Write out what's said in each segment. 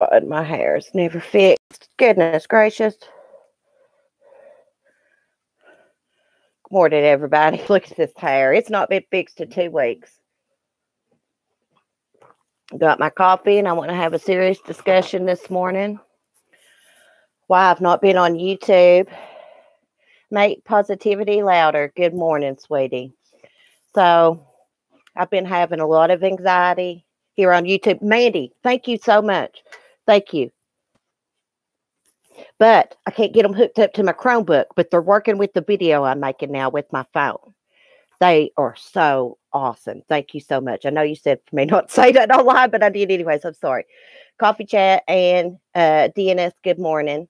God, my hair is never fixed. Goodness gracious. Good morning, everybody. Look at this hair. It's not been fixed in 2 weeks. Got my coffee, and I want to have a serious discussion this morning. Why I've not been on YouTube. Make positivity louder. Good morning, sweetie. So, I've been having a lot of anxiety here on YouTube. Mandy, thank you so much. Thank you. But I can't get them hooked up to my Chromebook, but they're working with the video I'm making now with my phone. They are so awesome. Thank you so much. I know you said for me not to say that online, but I did anyways. I'm sorry. Coffee Chat and DNS, good morning.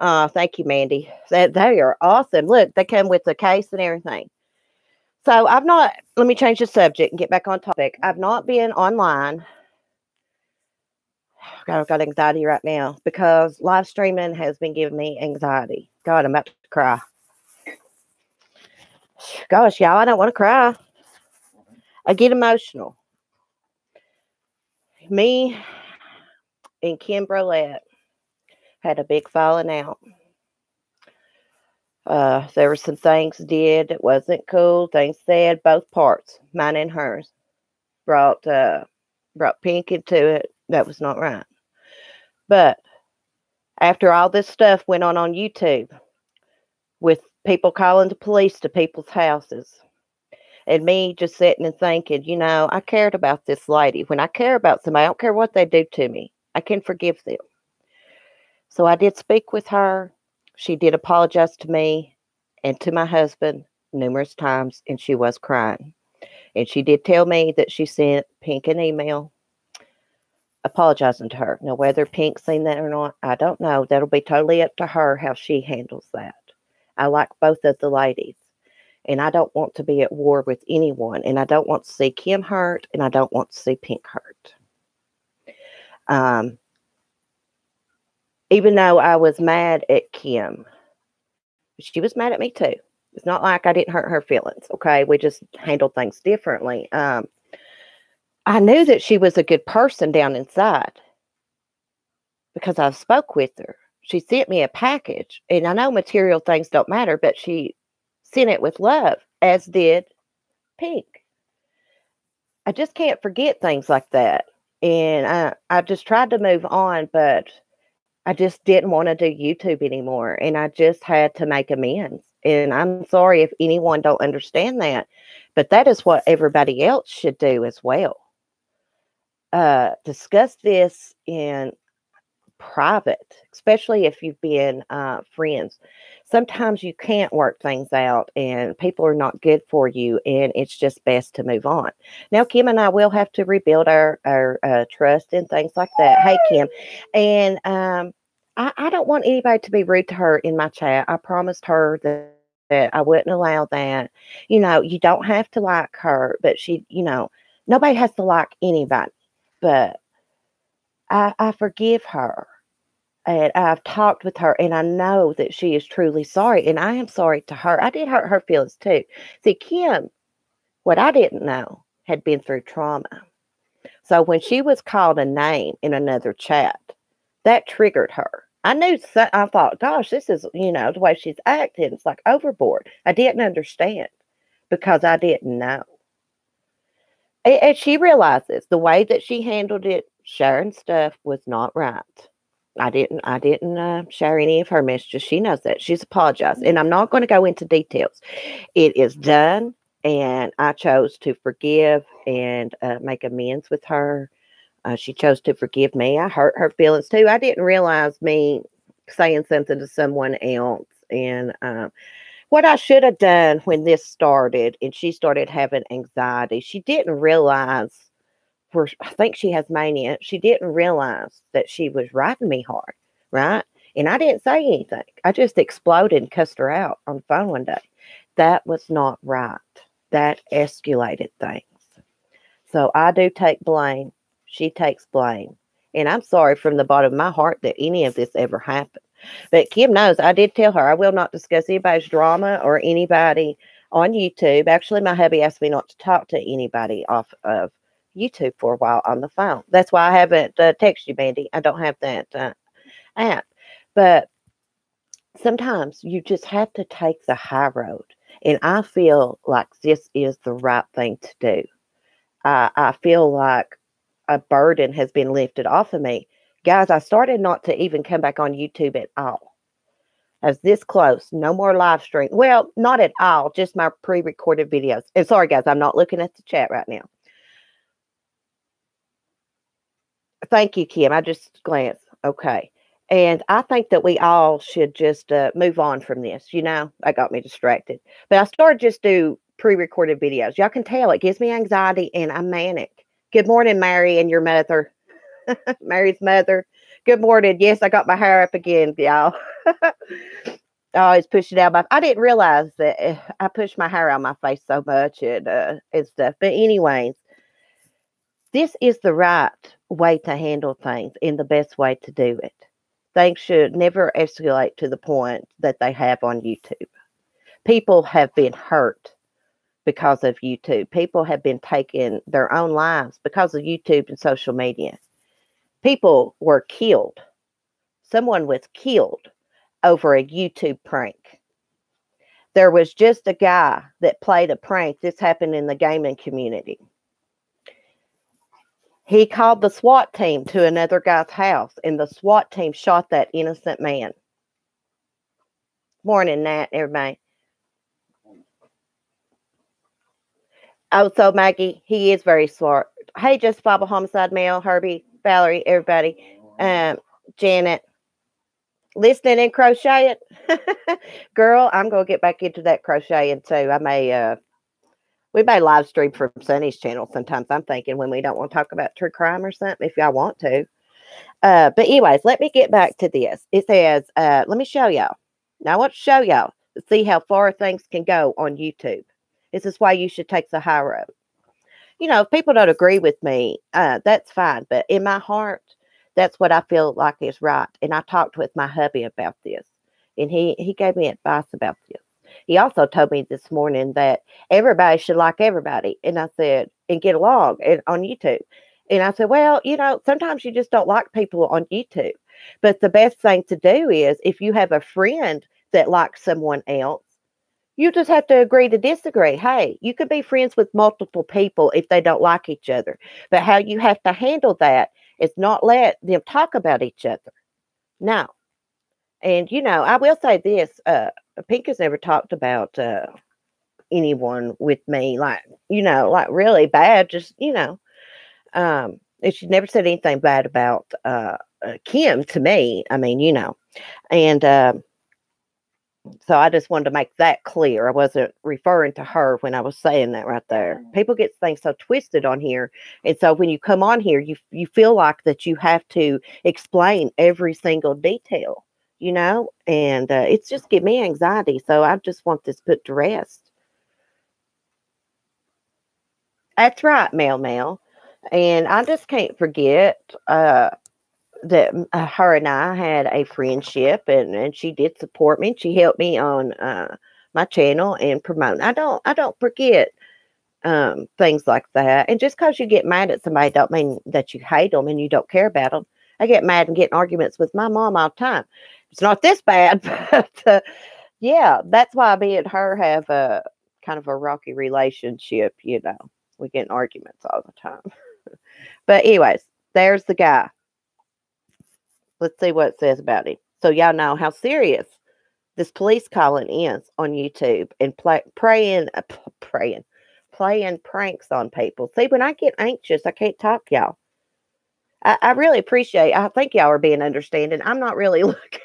Thank you, Mandy. They are awesome. Look, they come with the case and everything. So let me change the subject and get back on topic. I've not been online. God, I've got anxiety right now because live streaming has been giving me anxiety. God, I'm about to cry. Gosh, y'all, I don't want to cry. I get emotional. Me and Kim Brolette had a big falling out. There were some things did that wasn't cool. Things said, both parts, mine and hers, brought Pink into it. That was not right. But after all this stuff went on YouTube with people calling the police to people's houses, and me just sitting and thinking, I cared about this lady. When I care about somebody, I don't care what they do to me. I can forgive them. So I did speak with her. She did apologize to me and to my husband numerous times, and she was crying. And she did tell me that she sent Pink an email apologizing to her. Now, whether Pink's seen that or not, I don't know. That'll be totally up to her how she handles that. I like both of the ladies. And I don't want to be at war with anyone. And I don't want to see Kim hurt. And I don't want to see Pink hurt. Even though I was mad at Kim, she was mad at me too. It's not like I didn't hurt her feelings. Okay. We just handled things differently. I knew that she was a good person down inside because I spoke with her. She sent me a package. And I know material things don't matter, but she sent it with love, as did Pink. I just can't forget things like that. And I just tried to move on, but I just didn't want to do YouTube anymore. And I just had to make amends. And I'm sorry if anyone don't understand that. But that is what everybody else should do as well. Discuss this in private, especially if you've been friends. Sometimes you can't work things out and people are not good for you, and it's just best to move on. Now, Kim and I will have to rebuild our trust and things like that. Hey, Kim. And I don't want anybody to be rude to her in my chat. I promised her that I wouldn't allow that. You don't have to like her, but nobody has to like anybody. But I forgive her. And I've talked with her, and I know that she is truly sorry, and I am sorry to her. I did hurt her feelings too. See, Kim, what I didn't know, had been through trauma. So when she was called a name in another chat, that triggered her. I thought, gosh, this is, the way she's acting. It's like overboard. I didn't understand because I didn't know. And she realizes the way that she handled it, sharing stuff, was not right. I didn't share any of her messages. She knows that. She's apologized. And I'm not going to go into details. It is done. And I chose to forgive and make amends with her. She chose to forgive me. I hurt her feelings too. I didn't realize me saying something to someone else. And what I should have done when this started and she started having anxiety, she didn't realize. I think she has mania. She didn't realize that she was writing me hard, right? And I didn't say anything. I just exploded and cussed her out on the phone one day. That was not right. That escalated things. So I do take blame. She takes blame. And I'm sorry from the bottom of my heart that any of this ever happened. But Kim knows I did tell her I will not discuss anybody's drama or anybody on YouTube. Actually, my hubby asked me not to talk to anybody off of YouTube for a while on the phone. That's why I haven't texted you, Mandy. I don't have that app. But sometimes you just have to take the high road. And I feel like this is the right thing to do. I feel like a burden has been lifted off of me. Guys, I started not to even come back on YouTube at all. I was this close. No more live stream. Well, not at all. Just my pre-recorded videos. And sorry, guys, I'm not looking at the chat right now. Thank you, Kim. I just glanced. Okay. And I think that we all should just move on from this. You know, that got me distracted. But I started just do pre-recorded videos. Y'all can tell it gives me anxiety and I'm manic. Good morning, Mary and your mother. Mary's mother. Good morning. Yes, I got my hair up again, y'all. I always push it out. I didn't realize that I pushed my hair out my face so much and stuff. But anyways, this is the right way to handle things and the best way to do it. Things should never escalate to the point that they have on YouTube. People have been hurt because of YouTube. People have been taking their own lives because of YouTube and social media. People were killed. Someone was killed over a YouTube prank. There was just a guy that played a prank. This happened in the gaming community. He called the SWAT team to another guy's house, and the SWAT team shot that innocent man. Morning, Nat, everybody. Oh, so Maggie, he is very smart. Hey, Justifiable Homicide Mail, Herbie, Valerie, everybody. Janet, listening and crocheting. Girl, I'm going to get back into that crocheting too. We may live stream from Sunny's channel sometimes. I'm thinking when we don't want to talk about true crime or something, if y'all want to. But anyways, let me get back to this. It says, let me show y'all. Now I want to show y'all to see how far things can go on YouTube. This is why you should take the high road. You know, if people don't agree with me, that's fine. But in my heart, that's what I feel like is right. And I talked with my hubby about this. And he gave me advice about this. He also told me this morning that everybody should like everybody. And I said, and get along on YouTube. And I said, well, you know, sometimes you just don't like people on YouTube. But the best thing to do is if you have a friend that likes someone else, you just have to agree to disagree. Hey, you could be friends with multiple people if they don't like each other. But how you have to handle that is not let them talk about each other. No. And, you know, I will say this. Pink has never talked about anyone with me, like, you know, like really bad, just, you know. And she never said anything bad about Kim to me. I mean, you know. And so I just wanted to make that clear. I wasn't referring to her when I was saying that right there. People get things so twisted on here. And so when you come on here, you feel like that you have to explain every single detail, you know, and it's just give me anxiety. So I just want this put to rest. That's right, Mel. And I just can't forget that her and I had a friendship, and she did support me. She helped me on my channel and promote. I don't forget things like that. And just because you get mad at somebody don't mean that you hate them and you don't care about them. I get mad and get in arguments with my mom all the time. It's not this bad, but yeah, that's why me and her have a kind of a rocky relationship. You know, we get in arguments all the time. But anyways, there's the guy. Let's see what it says about him. So y'all know how serious this police calling is on YouTube and playing pranks on people. See, when I get anxious, I can't talk, y'all. I really appreciate. I think y'all are being understanding. I'm not really looking.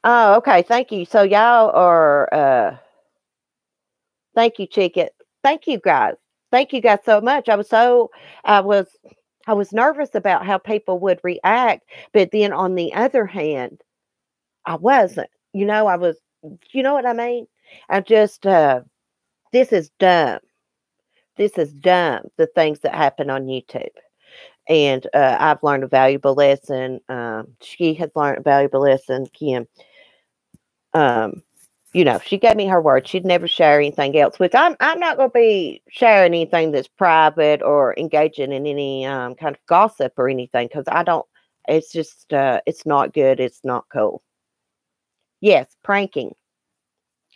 Oh, okay. Thank you. So y'all are. Thank you, Chicken. Thank you, guys. Thank you guys so much. I was nervous about how people would react, but then on the other hand, I wasn't. You know, you know what I mean? I just, this is dumb. This is dumb, the things that happen on YouTube. And I've learned a valuable lesson. She has learned a valuable lesson, Kim. She gave me her word. She'd never share anything else, which I'm not going to be sharing anything that's private or engaging in any kind of gossip or anything because I don't. It's just it's not good. It's not cool. Yes, pranking,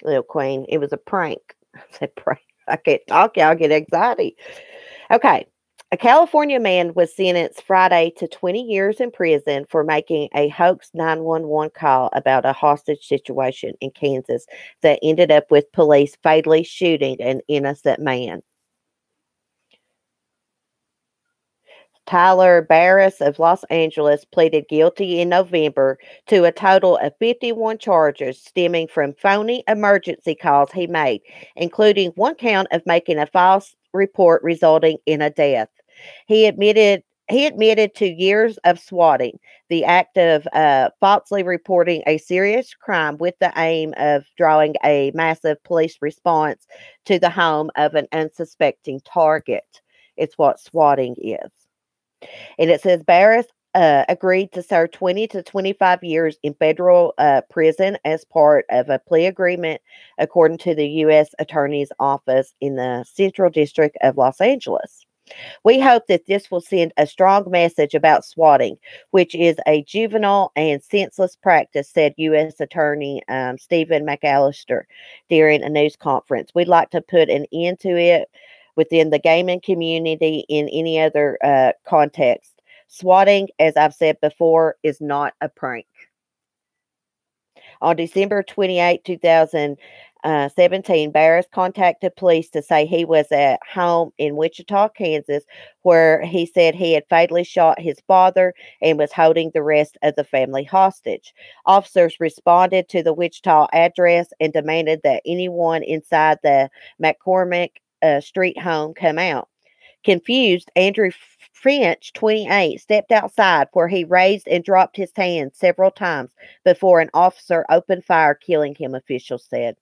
little queen. It was a prank. I said prank. I can't talk. Y'all get anxiety. Okay. A California man was sentenced Friday to 20 years in prison for making a hoax 911 call about a hostage situation in Kansas that ended up with police fatally shooting an innocent man. Tyler Barris of Los Angeles pleaded guilty in November to a total of 51 charges stemming from phony emergency calls he made, including one count of making a false report resulting in a death. He admitted to years of swatting, the act of falsely reporting a serious crime with the aim of drawing a massive police response to the home of an unsuspecting target. It's what swatting is. And it says Barris agreed to serve 20 to 25 years in federal prison as part of a plea agreement, according to the U.S. Attorney's Office in the Central District of Los Angeles. We hope that this will send a strong message about swatting, which is a juvenile and senseless practice, said U.S. Attorney Stephen McAllister during a news conference. We'd like to put an end to it within the gaming community in any other context. Swatting, as I've said before, is not a prank. On December 28, 2017, Barris contacted police to say he was at home in Wichita, Kansas, where he said he had fatally shot his father and was holding the rest of the family hostage. Officers responded to the Wichita address and demanded that anyone inside the McCormick Street home come out. Confused, Andrew French, 28, stepped outside where he raised and dropped his hands several times before an officer opened fire, killing him, officials said.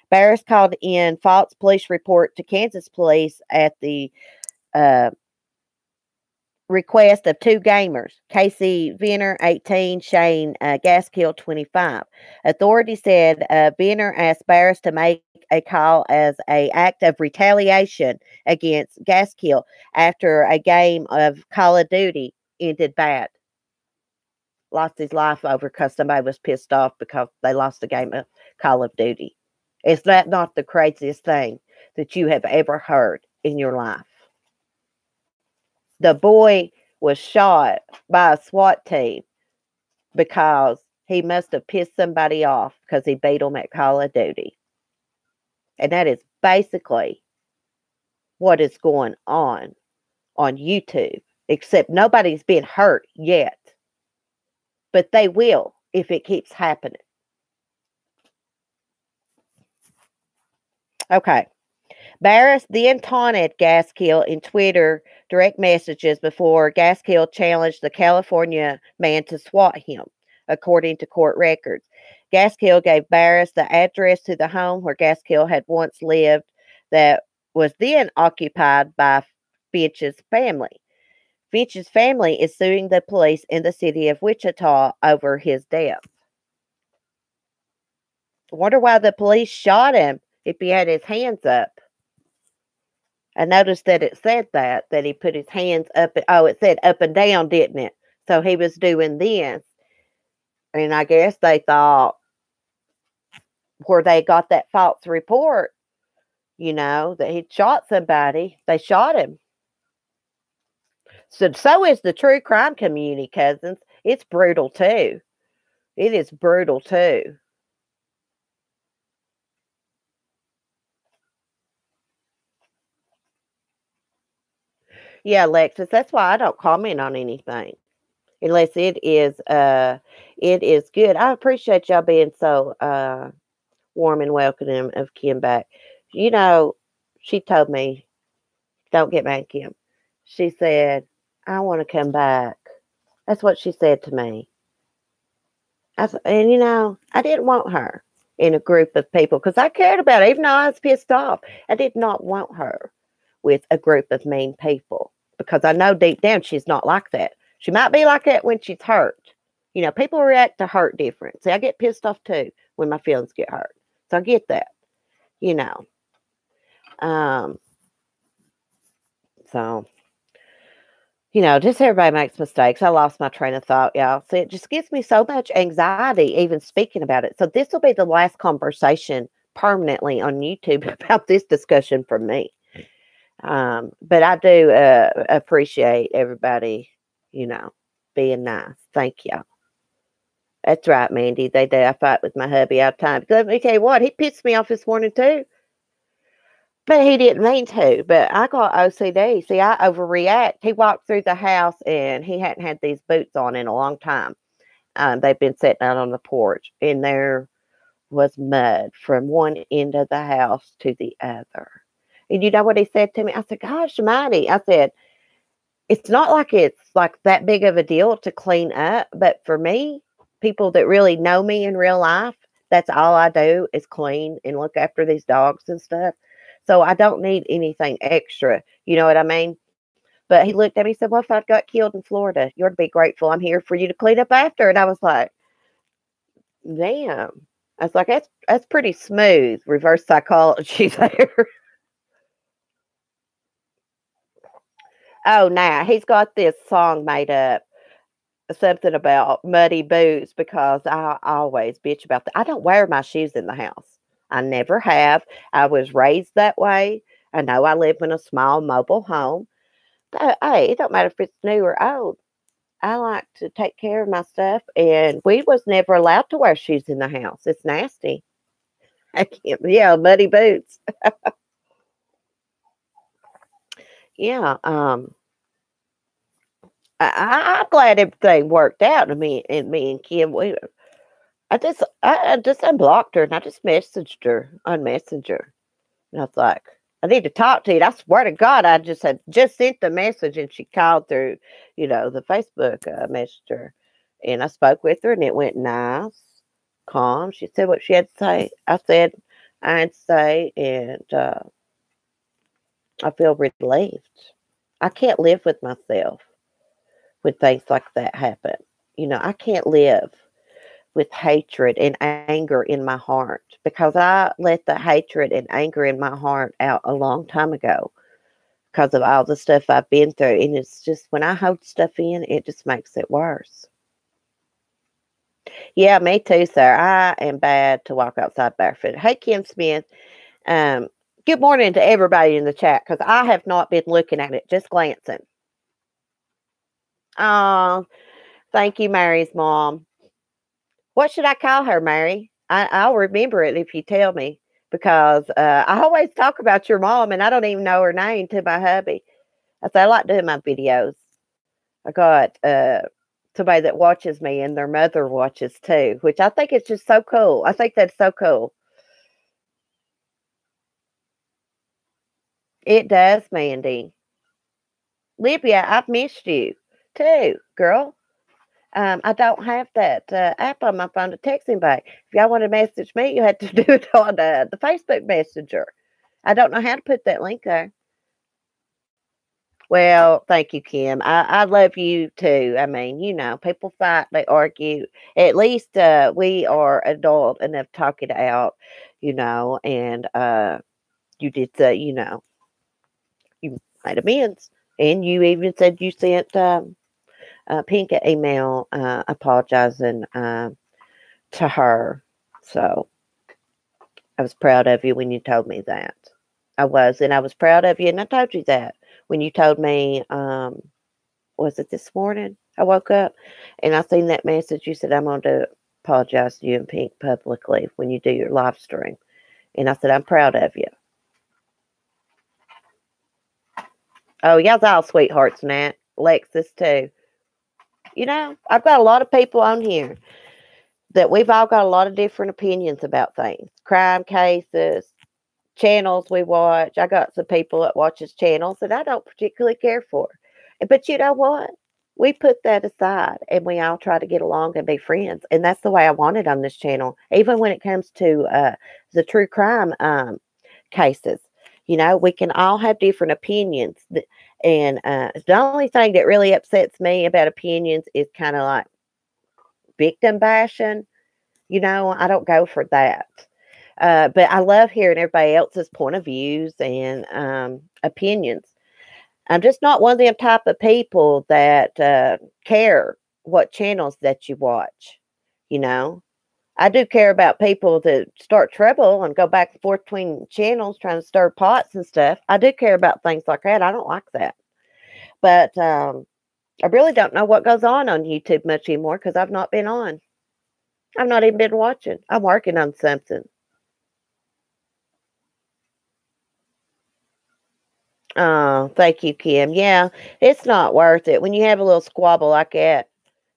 Barris called in false police report to Kansas police at the request of two gamers, Casey Venner, 18, Shane Gaskill, 25. Authorities said Venner asked Barris to make a call as an act of retaliation against Gaskill after a game of Call of Duty ended bad. Lost his life over because somebody was pissed off because they lost a game of Call of Duty. Is that not the craziest thing that you have ever heard in your life? The boy was shot by a SWAT team because he must have pissed somebody off because he beat them at Call of Duty. And that is basically what is going on YouTube, except nobody's been hurt yet. But they will if it keeps happening. Okay. Barris then taunted Gaskill in Twitter direct messages before Gaskill challenged the California man to swat him, according to court records. Gaskill gave Barris the address to the home where Gaskill had once lived that was then occupied by Finch's family. Finch's family is suing the police in the city of Wichita over his death. I wonder why the police shot him if he had his hands up. I noticed that it said that he put his hands up. It said up and down, didn't it? So he was doing this. And I guess they thought where they got that false report, that he'd shot somebody. They shot him. So is the true crime community, cousins. It's brutal too. It is brutal too. Yeah, Alexis, that's why I don't comment on anything unless it is good. I appreciate y'all being so warm and welcoming of Kim back. She told me, don't get mad, Kim. She said, I want to come back. That's what she said to me. I didn't want her in a group of people because I cared about her, even though I was pissed off. I did not want her with a group of mean people because I know deep down she's not like that. She might be like that when she's hurt. People react to hurt different. See, I get pissed off too when my feelings get hurt. I get that, you know. Um, so, just everybody makes mistakes. I lost my train of thought, y'all. So it just gives me so much anxiety even speaking about it. So this will be the last conversation permanently on YouTube about this discussion from me. But I do appreciate everybody, being nice. Thank you. That's right, Mandy. They do. I fight with my hubby all the time. Let me tell you what, he pissed me off this morning too. But he didn't mean to. But I got OCD. See, I overreact. He walked through the house and he hadn't had these boots on in a long time. They've been sitting out on the porch, and there was mud from one end of the house to the other. And you know what he said to me? I said, "Gosh, mighty." I said, "It's not like it's like that big of a deal to clean up, but for me, people that really know me in real life, that's all I do is clean and look after these dogs and stuff. So I don't need anything extra. You know what I mean?" But he looked at me and said, "Well, if I got killed in Florida, you're to be grateful I'm here for you to clean up after." And I was like, damn. I was like, that's pretty smooth reverse psychology there. Oh, now he's got this song made up, something about muddy boots, because I always bitch about that. I don't wear my shoes in the house. I never have. I was raised that way. I know I live in a small mobile home. But hey, it don't matter if it's new or old. I like to take care of my stuff, and we was never allowed to wear shoes in the house. It's nasty. I can't. Yeah, muddy boots. Yeah. I'm glad everything worked out. To me and Kim, I just unblocked her and I just messaged her on Messenger, and I was like, "I need to talk to you." And I swear to God, I just had just sent the message, and she called through, the Facebook Messenger, and I spoke with her, and it went nice, calm. She said what she had to say. I said I had to say, and I feel relieved. I can't live with myself when things like that happen. I can't live with hatred and anger in my heart, because I let the hatred and anger in my heart out a long time ago because of all the stuff I've been through. And it's just when I hold stuff in, it just makes it worse. Yeah, me too, sir. I am bad to walk outside barefoot. Hey, Kim Smith. Um, Good morning to everybody in the chat, because I have not been looking at it, just glancing. Oh, thank you, Mary's mom. What should I call her, Mary? I'll remember it if you tell me, because I always talk about your mom and I don't even know her name to my hubby. I say I like doing my videos. I got somebody that watches me, and their mother watches too, which I think is just so cool. I think that's so cool. It does, Mandy. Libya, I've missed you too, girl. I don't have that app on my phone to text anybody. If y'all want to message me, you had to do it on the Facebook Messenger. I don't know how to put that link there. Well, thank you, Kim. I love you too. I mean, people fight, they argue. At least we are adult enough to talk it out, and you did say, you made amends. And you even said you sent Pink an email apologizing to her. So I was proud of you when you told me that. I was proud of you, and I told you that when you told me, was it this morning? I woke up and I seen that message. You said, "I'm going to apologize to you and Pink publicly when you do your live stream." And I said, "I'm proud of you." Oh, y'all's all sweethearts, Nat. Lexus, too. I've got a lot of people on here that we've all got a lot of different opinions about things. Crime cases, channels we watch. I got some people that watches channels that I don't particularly care for. But you know what? We put that aside and we all try to get along and be friends. And that's the way I want it on this channel. Even when it comes to the true crime cases, we can all have different opinions. And the only thing that really upsets me about opinions is kind of like victim bashing. I don't go for that. But I love hearing everybody else's point of views and opinions. I'm just not one of them type of people that care what channels that you watch. You know, I do care about people that start trouble and go back and forth between channels trying to stir pots and stuff. I do care about things like that. I don't like that. But I really don't know what goes on YouTube much anymore because I've not been on. I've not even been watching. I'm working on something. Oh, thank you, Kim. Yeah, it's not worth it. When you have a little squabble like that,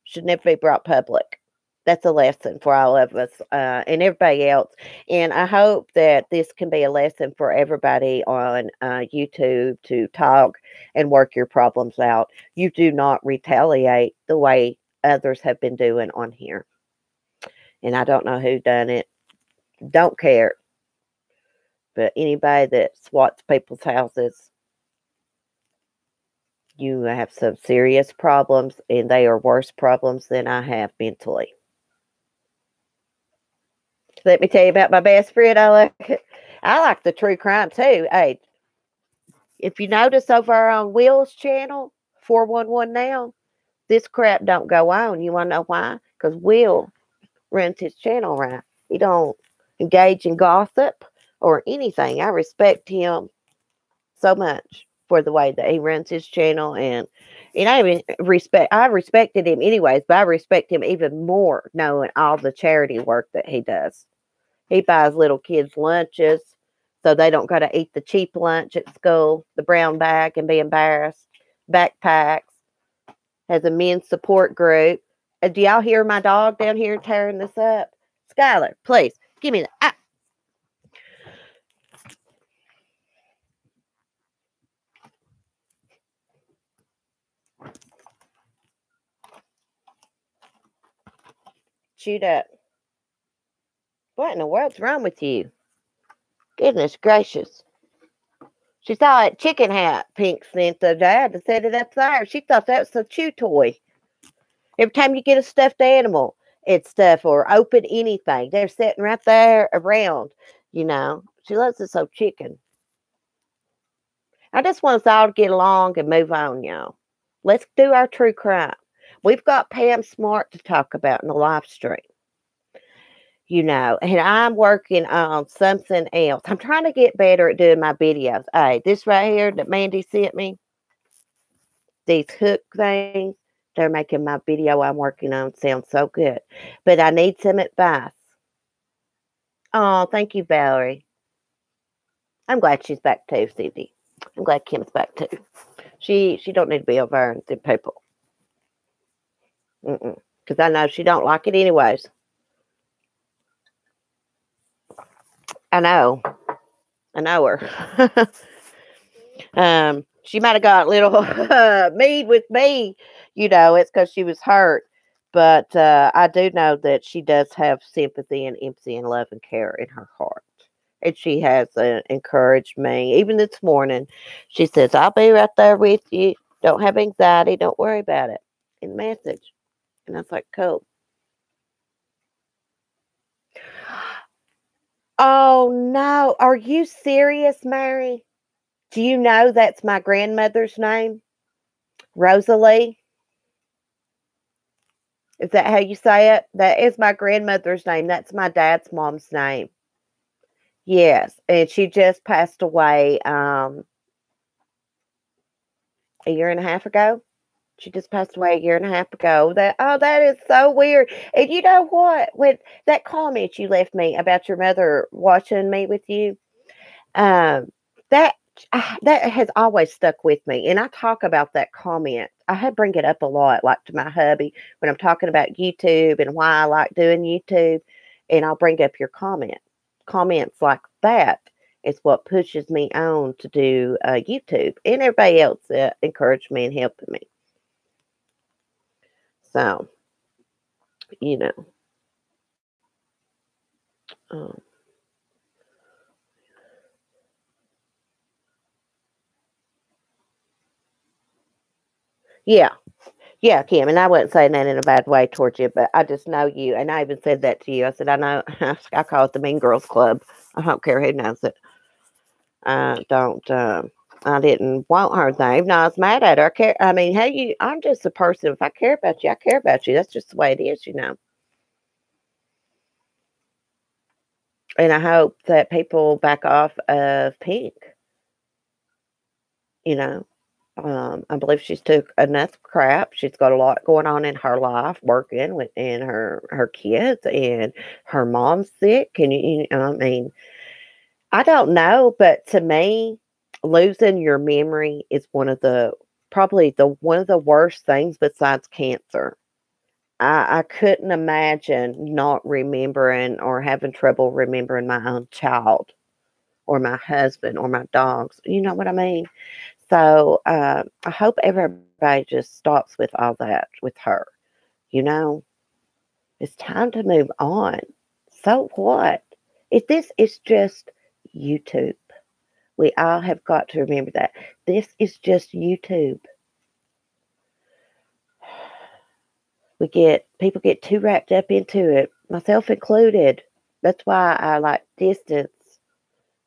should never be brought public. That's a lesson for all of us and everybody else. And I hope that this can be a lesson for everybody on YouTube to talk and work your problems out. You do not retaliate the way others have been doing on here. And I don't know who done it. Don't care. But anybody that swats people's houses, you have some serious problems, and they are worse problems than I have mentally. Let me tell you about my best friend. I like the true crime too. Hey, if you notice over on Will's channel, 411 now, this crap don't go on. You want to know why? Because Will runs his channel right. He don't engage in gossip or anything. I respect him so much for the way that he runs his channel, and I respected him anyways, but I respect him even more knowing all the charity work that he does. He buys little kids lunches so they don't got to eat the cheap lunch at school, the brown bag, and be embarrassed. Backpacks, has a men's support group. Do y'all hear my dog down here tearing this up? Skylar, please give me that. Chewed up. What in the world's wrong with you? Goodness gracious. She saw that chicken hat Pink sent the dad to set it up there. She thought that was a chew toy. Every time you get a stuffed animal, it's stuff or open anything. They're sitting right there around, you know. She loves this old chicken. I just want us all to get along and move on, y'all. Let's do our true crime. We've got Pam Smart to talk about in the live stream. You know, and I'm working on something else. I'm trying to get better at doing my videos. Hey, this right here that Mandy sent me, these hook things, they're making my video I'm working on sound so good. But I need some advice. Oh, thank you, Valerie. I'm glad she's back too, Cindy. I'm glad Kim's back too. She don't need to be over and see people. Because I know she don't like it anyways. I know her. She might have got a little mean with me, you know, it's because she was hurt. But I do know that she does have sympathy and empathy and love and care in her heart. And she has encouraged me. Even this morning, she says, I'll be right there with you. Don't have anxiety. Don't worry about it. In the message. And I was like, cool. Oh, no. Are you serious, Mary? Do you know that's my grandmother's name? Rosalie? Is that how you say it? That is my grandmother's name. That's my dad's mom's name. Yes. And she just passed away a year and a half ago. She just passed away a year and a half ago. That is so weird. And you know what? When that comment you left me about your mother watching me with you, that that has always stuck with me. And I talk about that comment. I bring it up a lot, like to my hubby when I'm talking about YouTube and why I like doing YouTube. And I'll bring up your comments like that. Is what pushes me on to do YouTube, and everybody else encouraged me and helping me. So, you know, um, yeah. Yeah, Kim, and I wasn't saying that in a bad way towards you, but I just know you, and I even said that to you. I said, I know, I call it the Mean Girls Club. I don't care who knows it. Don't. I didn't want her thing. No, I was mad at her. I mean, hey, I'm just a person. If I care about you, I care about you. That's just the way it is, you know. And I hope that people back off of Pink. You know, I believe she's took enough crap. She's got a lot going on in her life, working with and her kids, and her mom's sick. And I mean, I don't know, but to me, losing your memory is probably one of the worst things besides cancer. I couldn't imagine not remembering or having trouble remembering my own child or my husband or my dogs. You know what I mean? So I hope everybody just stops with all that with her. You know, it's time to move on. So what? If this is just YouTube, we all have got to remember that. This is just YouTube. People get too wrapped up into it, myself included. That's why I like distance,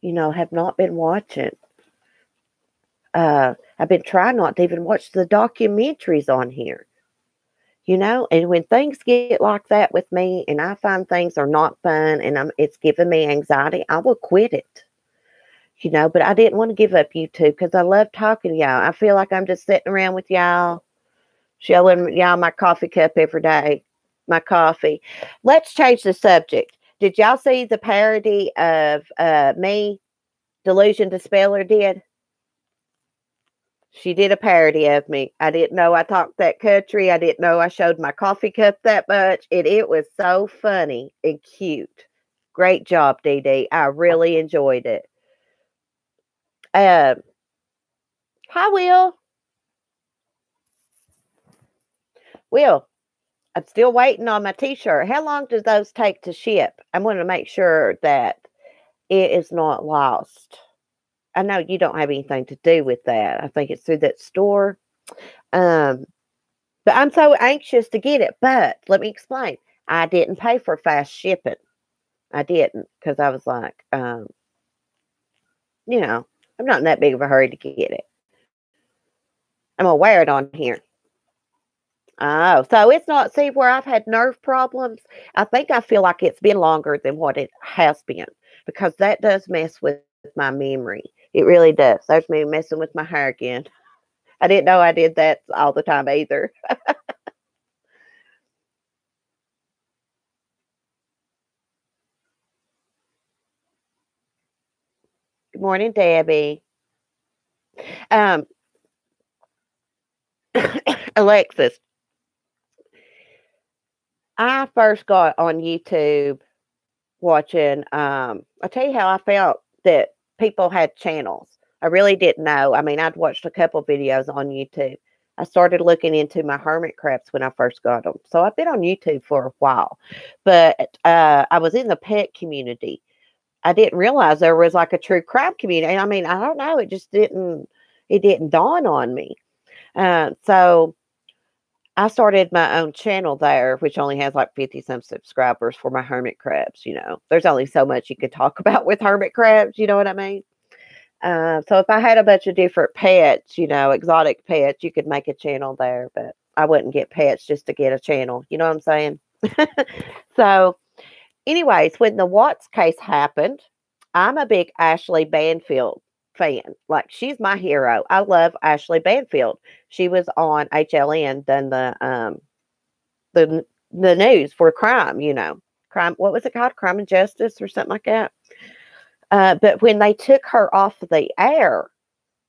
have not been watching. I've been trying not to even watch the documentaries on here, and when things get like that with me and I find things are not fun and it's giving me anxiety, I will quit it, but I didn't want to give up YouTube because I love talking to y'all. I feel like I'm just sitting around with y'all, showing y'all my coffee cup every day, my coffee. Let's change the subject. Did y'all see the parody of me, Delusion Dispeller did? She did a parody of me. I didn't know I talked that country. I didn't know I showed my coffee cup that much. And it was so funny and cute. Great job, Dee Dee. I really enjoyed it. Hi, Will. Will, I'm still waiting on my t-shirt. How long does those take to ship? I'm going to make sure that it is not lost. I know you don't have anything to do with that. I think it's through that store. But I'm so anxious to get it. But let me explain. I didn't pay for fast shipping. I didn't because I was like, I'm not in that big of a hurry to get it. I'm going to wear it on here. Oh, so it's not, see where I've had nerve problems? I think I feel like it's been longer than what it has been because that does mess with my memory. It really does. There's me messing with my hair again. I didn't know I did that all the time either. Good morning, Debbie. Um, Alexis, I first got on YouTube watching, I'll tell you how I felt that people had channels. I really didn't know. I mean, I'd watched a couple videos on YouTube. I started looking into my hermit crabs when I first got them. So I've been on YouTube for a while, but I was in the pet community. I didn't realize there was like a true crime community. I mean, I don't know. It didn't dawn on me. So I started my own channel there, which only has like 50 some subscribers for my hermit crabs. There's only so much you could talk about with hermit crabs. You know what I mean? So if I had a bunch of different pets, exotic pets, you could make a channel there, but I wouldn't get pets just to get a channel. You know what I'm saying? So anyways, when the Watts case happened, I'm a big Ashley Banfield fan. Like, she's my hero. I love Ashley Banfield. She was on HLN, done the news for crime, crime. What was it called? Crime and Justice or something like that. But when they took her off the air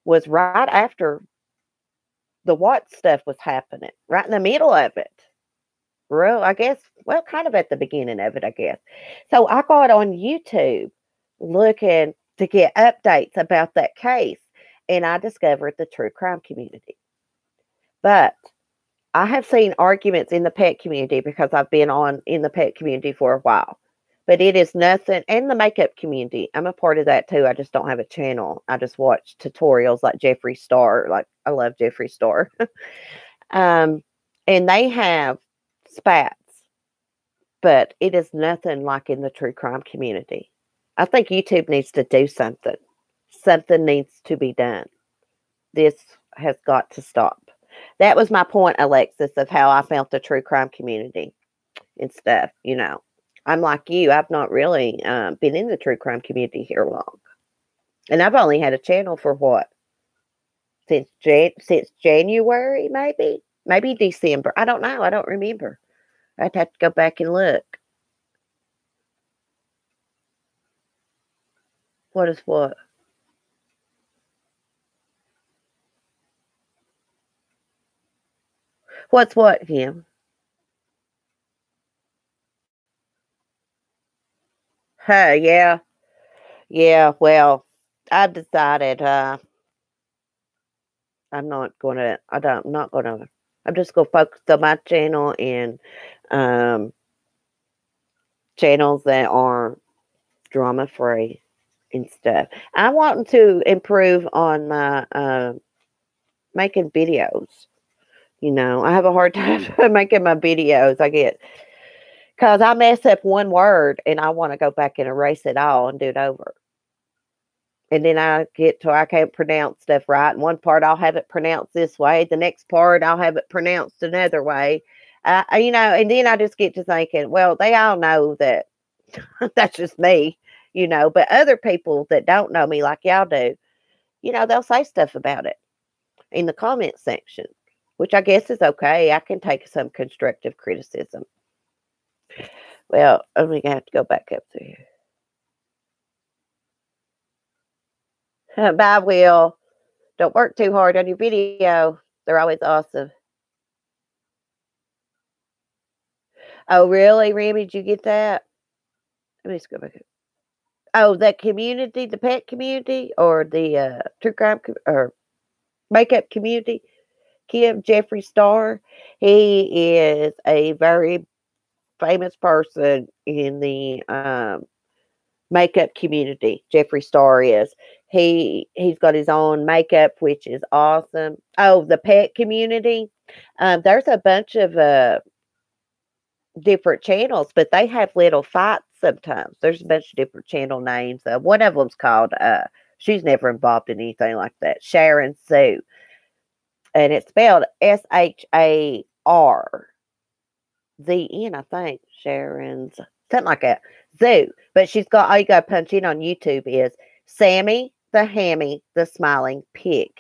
was right after the Watts stuff was happening, right in the middle of it. I guess, well, kind of at the beginning of it, I guess. So I got on YouTube looking to get updates about that case, and I discovered the true crime community. But I have seen arguments in the pet community because I've been in the pet community for a while. But it is nothing, and the makeup community. I'm a part of that too. I just don't have a channel. I just watch tutorials like Jeffree Star. Like, I love Jeffree Star. And they have spats, but it is nothing like in the true crime community. I think YouTube needs to do something. Something needs to be done. This has got to stop. That was my point, Alexis, of how I felt the true crime community and stuff. I'm like you. I've not really been in the true crime community here long. And I've only had a channel for what? Since January, maybe December. I don't know. I don't remember. I'd have to go back and look. What is what? What's what, Kim? Huh, yeah. Yeah, well, I've decided I'm just gonna focus on my channel and um channels that are drama free and stuff. I want to improve on my making videos. I have a hard time making my videos. Because I mess up one word and I want to go back and erase it all and do it over. And then I get to I can't pronounce stuff right. And one part I'll have it pronounced this way. The next part I'll have it pronounced another way. And then I just get to thinking, well, they all know that that's just me, but other people that don't know me like y'all do, they'll say stuff about it in the comment section, which I guess is okay. I can take some constructive criticism. Well, I'm going to have to go back up there. Bye, Will. Don't work too hard on your video. They're always awesome. Oh, really, Remy? Did you get that? Let me just go back up. Oh, the community, the pet community, or the true crime or makeup community. Kim Jeffree Star. He is a very famous person in the makeup community. Jeffree Star is. He's got his own makeup, which is awesome. Oh, the pet community. There's a bunch of different channels, but they have little fights sometimes. There's a bunch of different channel names. One of them's called she's never involved in anything like that. Sharon Sue. And it's spelled SHARZN, I think. Sharon's something like that. Zoo. But she's got all you gotta punch in on YouTube is Sammy the Hammy the Smiling Pig.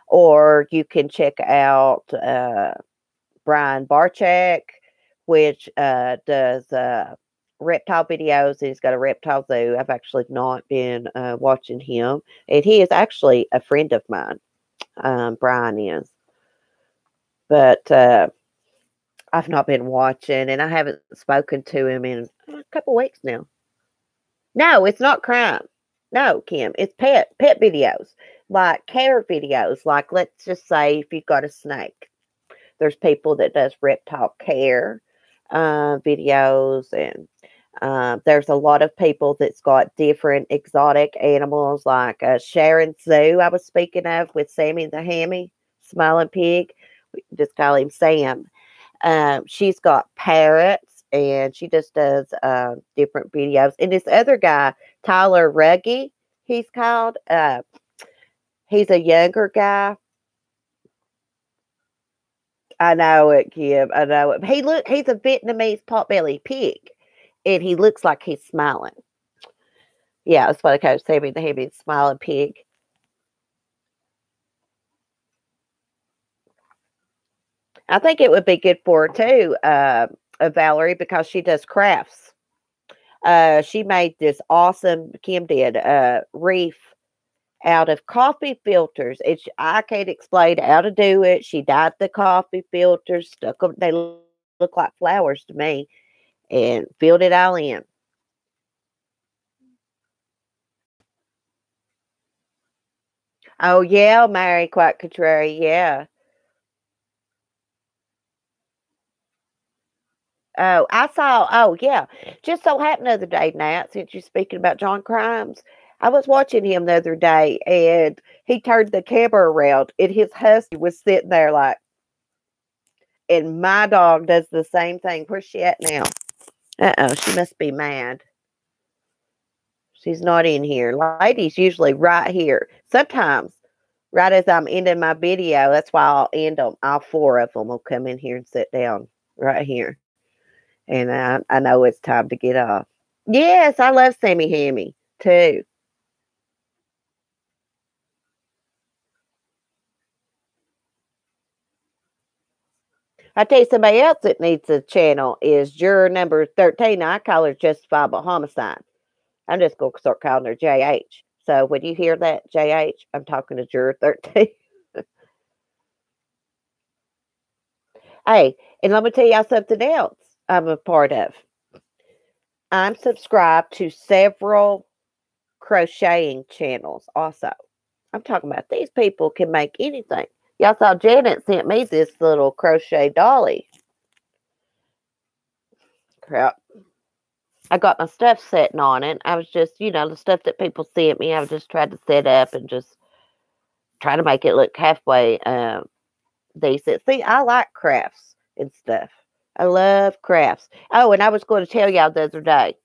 Or you can check out Brian Barchak, which does reptile videos. He's got a reptile zoo. I've actually not been watching him. And he is actually a friend of mine. Brian is. But I've not been watching, and I haven't spoken to him in a couple weeks now. No, it's not crime. No, Kim, it's pet videos, like care videos. Like, let's just say if you've got a snake, there's people that does reptile care videos, and there's a lot of people that's got different exotic animals, like Sharon Zoo I was speaking of with Sammy the Hammy Smiling Pig. We just call him Sam. She's got parrots, and she just does different videos. And this other guy, Tyler Ruggie, he's called. He's a younger guy. I know it, Kim. I know it. He's a Vietnamese potbelly pig, and he looks like he's smiling. Yeah, that's what I call Sammy the Hammy Smiling Pig. I think it would be good for her too, Valerie, because she does crafts. She made this awesome, Kim did, reef out of coffee filters. I can't explain how to do it. She dyed the coffee filters, stuck them. They look like flowers to me, and filled it all in. Oh yeah, Mary, quite contrary, yeah. Oh, yeah. Just so happened the other day, Nat, since you're speaking about John Crimes, I was watching him the other day, and he turned the camera around, and his husky was sitting there like, And my dog does the same thing. Where's she at now? Uh-oh, she must be mad. She's not in here. Lady's usually right here. Sometimes, right as I'm ending my video, that's why I'll end them. All four of them will come in here and sit down right here. And I know it's time to get off. Yes, I love Sammy Hammy, too. I tell you somebody else that needs a channel is juror number 13. I call her justifiable homicide. I'm just going to start calling her JH. So when you hear that, JH, I'm talking to juror 13. Hey, and let me tell y'all something else I'm a part of. I'm subscribed to several crocheting channels also. I'm talking about these people can make anything. Y'all saw Janet sent me this little crochet dolly. Crap. I got my stuff setting on it. I was just, the stuff that people sent me, I was just trying to set up and just try to make it look halfway decent. See, I like crafts and stuff. I love crafts. Oh, and I was going to tell y'all the other day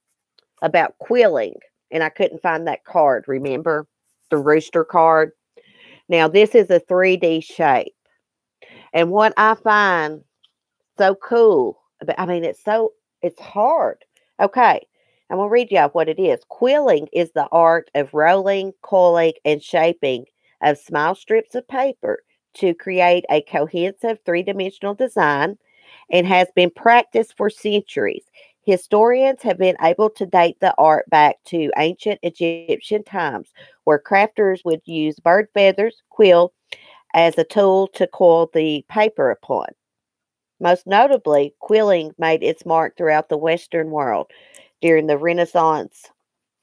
about quilling, and I couldn't find that card, remember? The rooster card. Now, this is a 3D shape. And what I find so cool, I mean, it's hard. Okay, I'm going to read y'all what it is. Quilling is the art of rolling, coiling, and shaping of small strips of paper to create a cohesive three-dimensional design and has been practiced for centuries. Historians have been able to date the art back to ancient Egyptian times, where crafters would use bird feathers, quill, as a tool to coil the paper upon. Most notably, quilling made its mark throughout the Western world. During the Renaissance,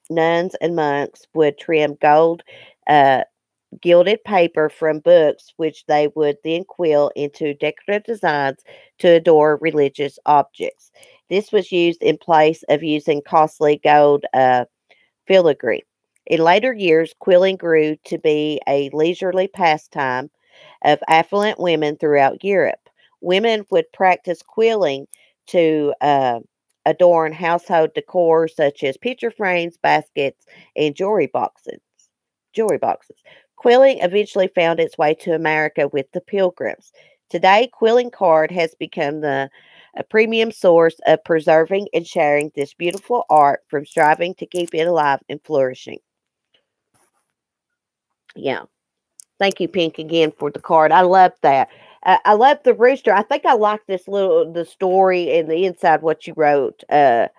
nuns and monks would trim gold, uh, gilded paper from books, which they would then quill into decorative designs to adorn religious objects. This was used in place of using costly gold filigree. In later years, quilling grew to be a leisurely pastime of affluent women throughout Europe. Women would practice quilling to adorn household decor such as picture frames, baskets, and Jewelry boxes. Quilling eventually found its way to America with the Pilgrims. Today, quilling card has become a premium source of preserving and sharing this beautiful art from striving to keep it alive and flourishing. Yeah. Thank you, Pink, again for the card. I love that. I love the rooster. I think I like the story and the inside what you wrote the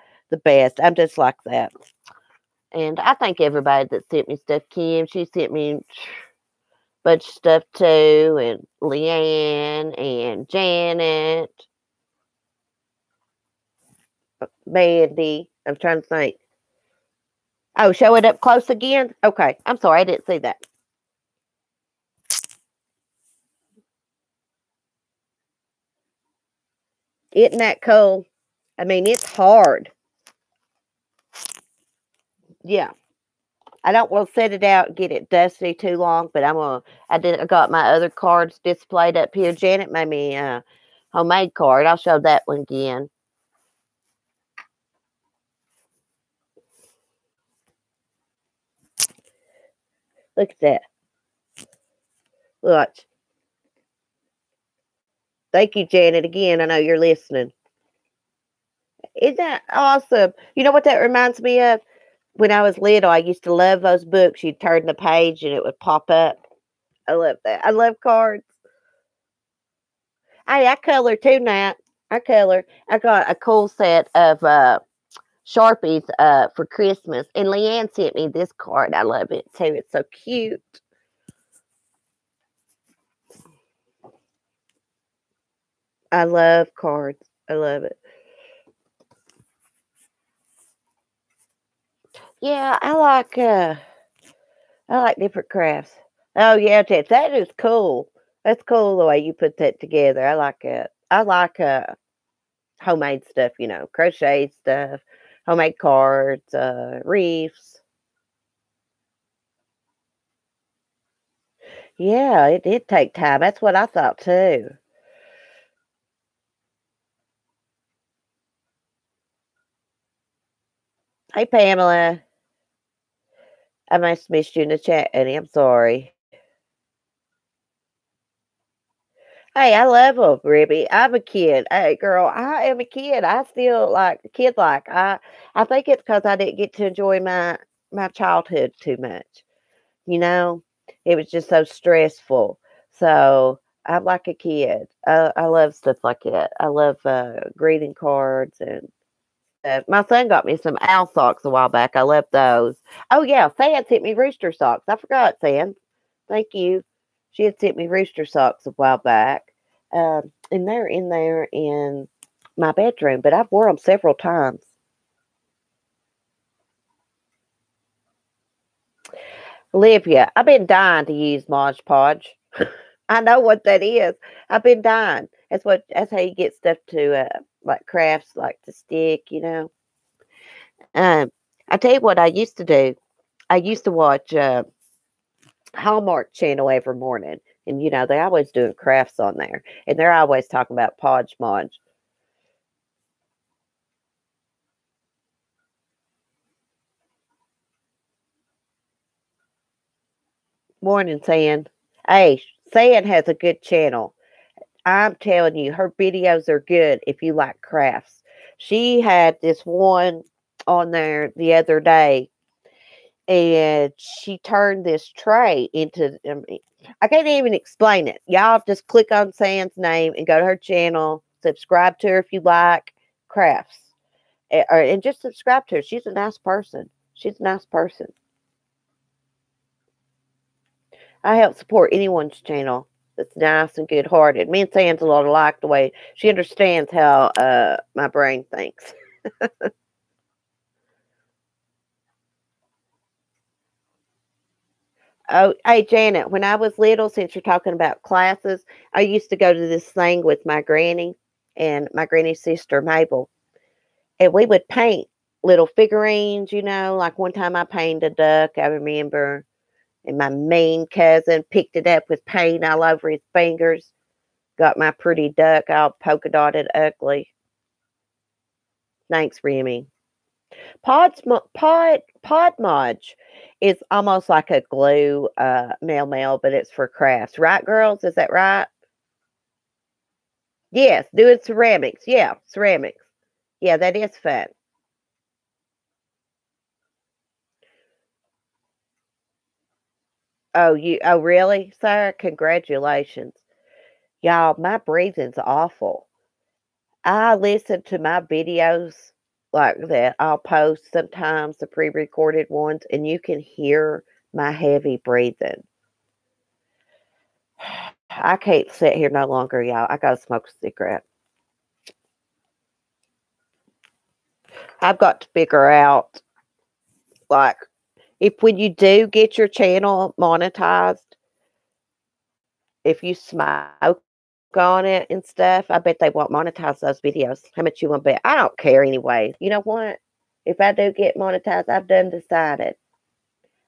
best. I'm just like that. And I thank everybody that sent me stuff. Kim, she sent me a bunch of stuff too, and Leanne and Janet, Mandy. I'm trying to think. Oh, show it up close again? Okay. I'm sorry, I didn't see that. Isn't that cool? I mean, it's hard. Yeah. I don't want to set it out and get it dusty too long, but I got my other cards displayed up here. Janet made me a homemade card. I'll show that one again. Look at that. Watch. Thank you, Janet, again. I know you're listening. Isn't that awesome? You know what that reminds me of? When I was little, I used to love those books. You'd turn the page and it would pop up. I love that. I love cards. Hey, I color too, Nat. I color. I got a cool set of Sharpies for Christmas. And Leanne sent me this card. I love it too. It's so cute. I love cards. I love it. Yeah, I like different crafts. Oh yeah, that is cool. That's cool the way you put that together. I like it. I like homemade stuff, crochet stuff, homemade cards, reefs. Yeah, it did take time. That's what I thought too. Hey, Pamela. I must have missed you in the chat, Eddie. I'm sorry. Hey, I love them, Ribby. I'm a kid. Hey, girl, I am a kid. I still like kid like. I think it's because I didn't get to enjoy my childhood too much. You know, it was just so stressful. So I'm like a kid. I love stuff like that. I love greeting cards and my son got me some owl socks a while back. I love those. Oh yeah, Sam sent me rooster socks. I forgot, Sam. Thank you. She had sent me rooster socks a while back, and they're in there in my bedroom. But I've worn them several times. Olivia, I've been dying to use Mod Podge. I know what that is. I've been dying. That's how you get stuff to like crafts, like to stick. Um, I tell you what I used to do. I used to watch Hallmark Channel every morning, and they always doing crafts on there, and they're always talking about Podge Modge. Morning, San. Hey, San has a good channel. I'm telling you, her videos are good if you like crafts. She had this one on there the other day, and she turned this tray into. I can't even explain it. Y'all just click on San's name and go to her channel. Subscribe to her if you like crafts, and just subscribe to her. She's a nice person. She's a nice person. I help support anyone's channel that's nice and good hearted. Me and San's a lot alike the way she understands how my brain thinks. Oh, hey, Janet, when I was little, since you're talking about classes, I used to go to this thing with my granny and my granny's sister, Mabel, and we would paint little figurines, like one time I painted a duck, I remember, and my mean cousin picked it up with paint all over his fingers, got my pretty duck all polka dotted ugly. Thanks, Remy. Podmodge is almost like a glue mail, but it's for crafts, right, girls? Is that right? Yes, doing ceramics. Yeah, ceramics. Yeah, that is fun. Oh really, sir? Congratulations. Y'all, my breathing's awful. I listen to my videos like that. I'll post sometimes the pre-recorded ones, and you can hear my heavy breathing. I can't sit here no longer, y'all. I gotta smoke a cigarette. I've got to figure out, like, if when you do get your channel monetized, if you smoke on it and stuff, I bet they won't monetize those videos. How much you want to bet? I don't care anyway. You know what? If I do get monetized, I've done decided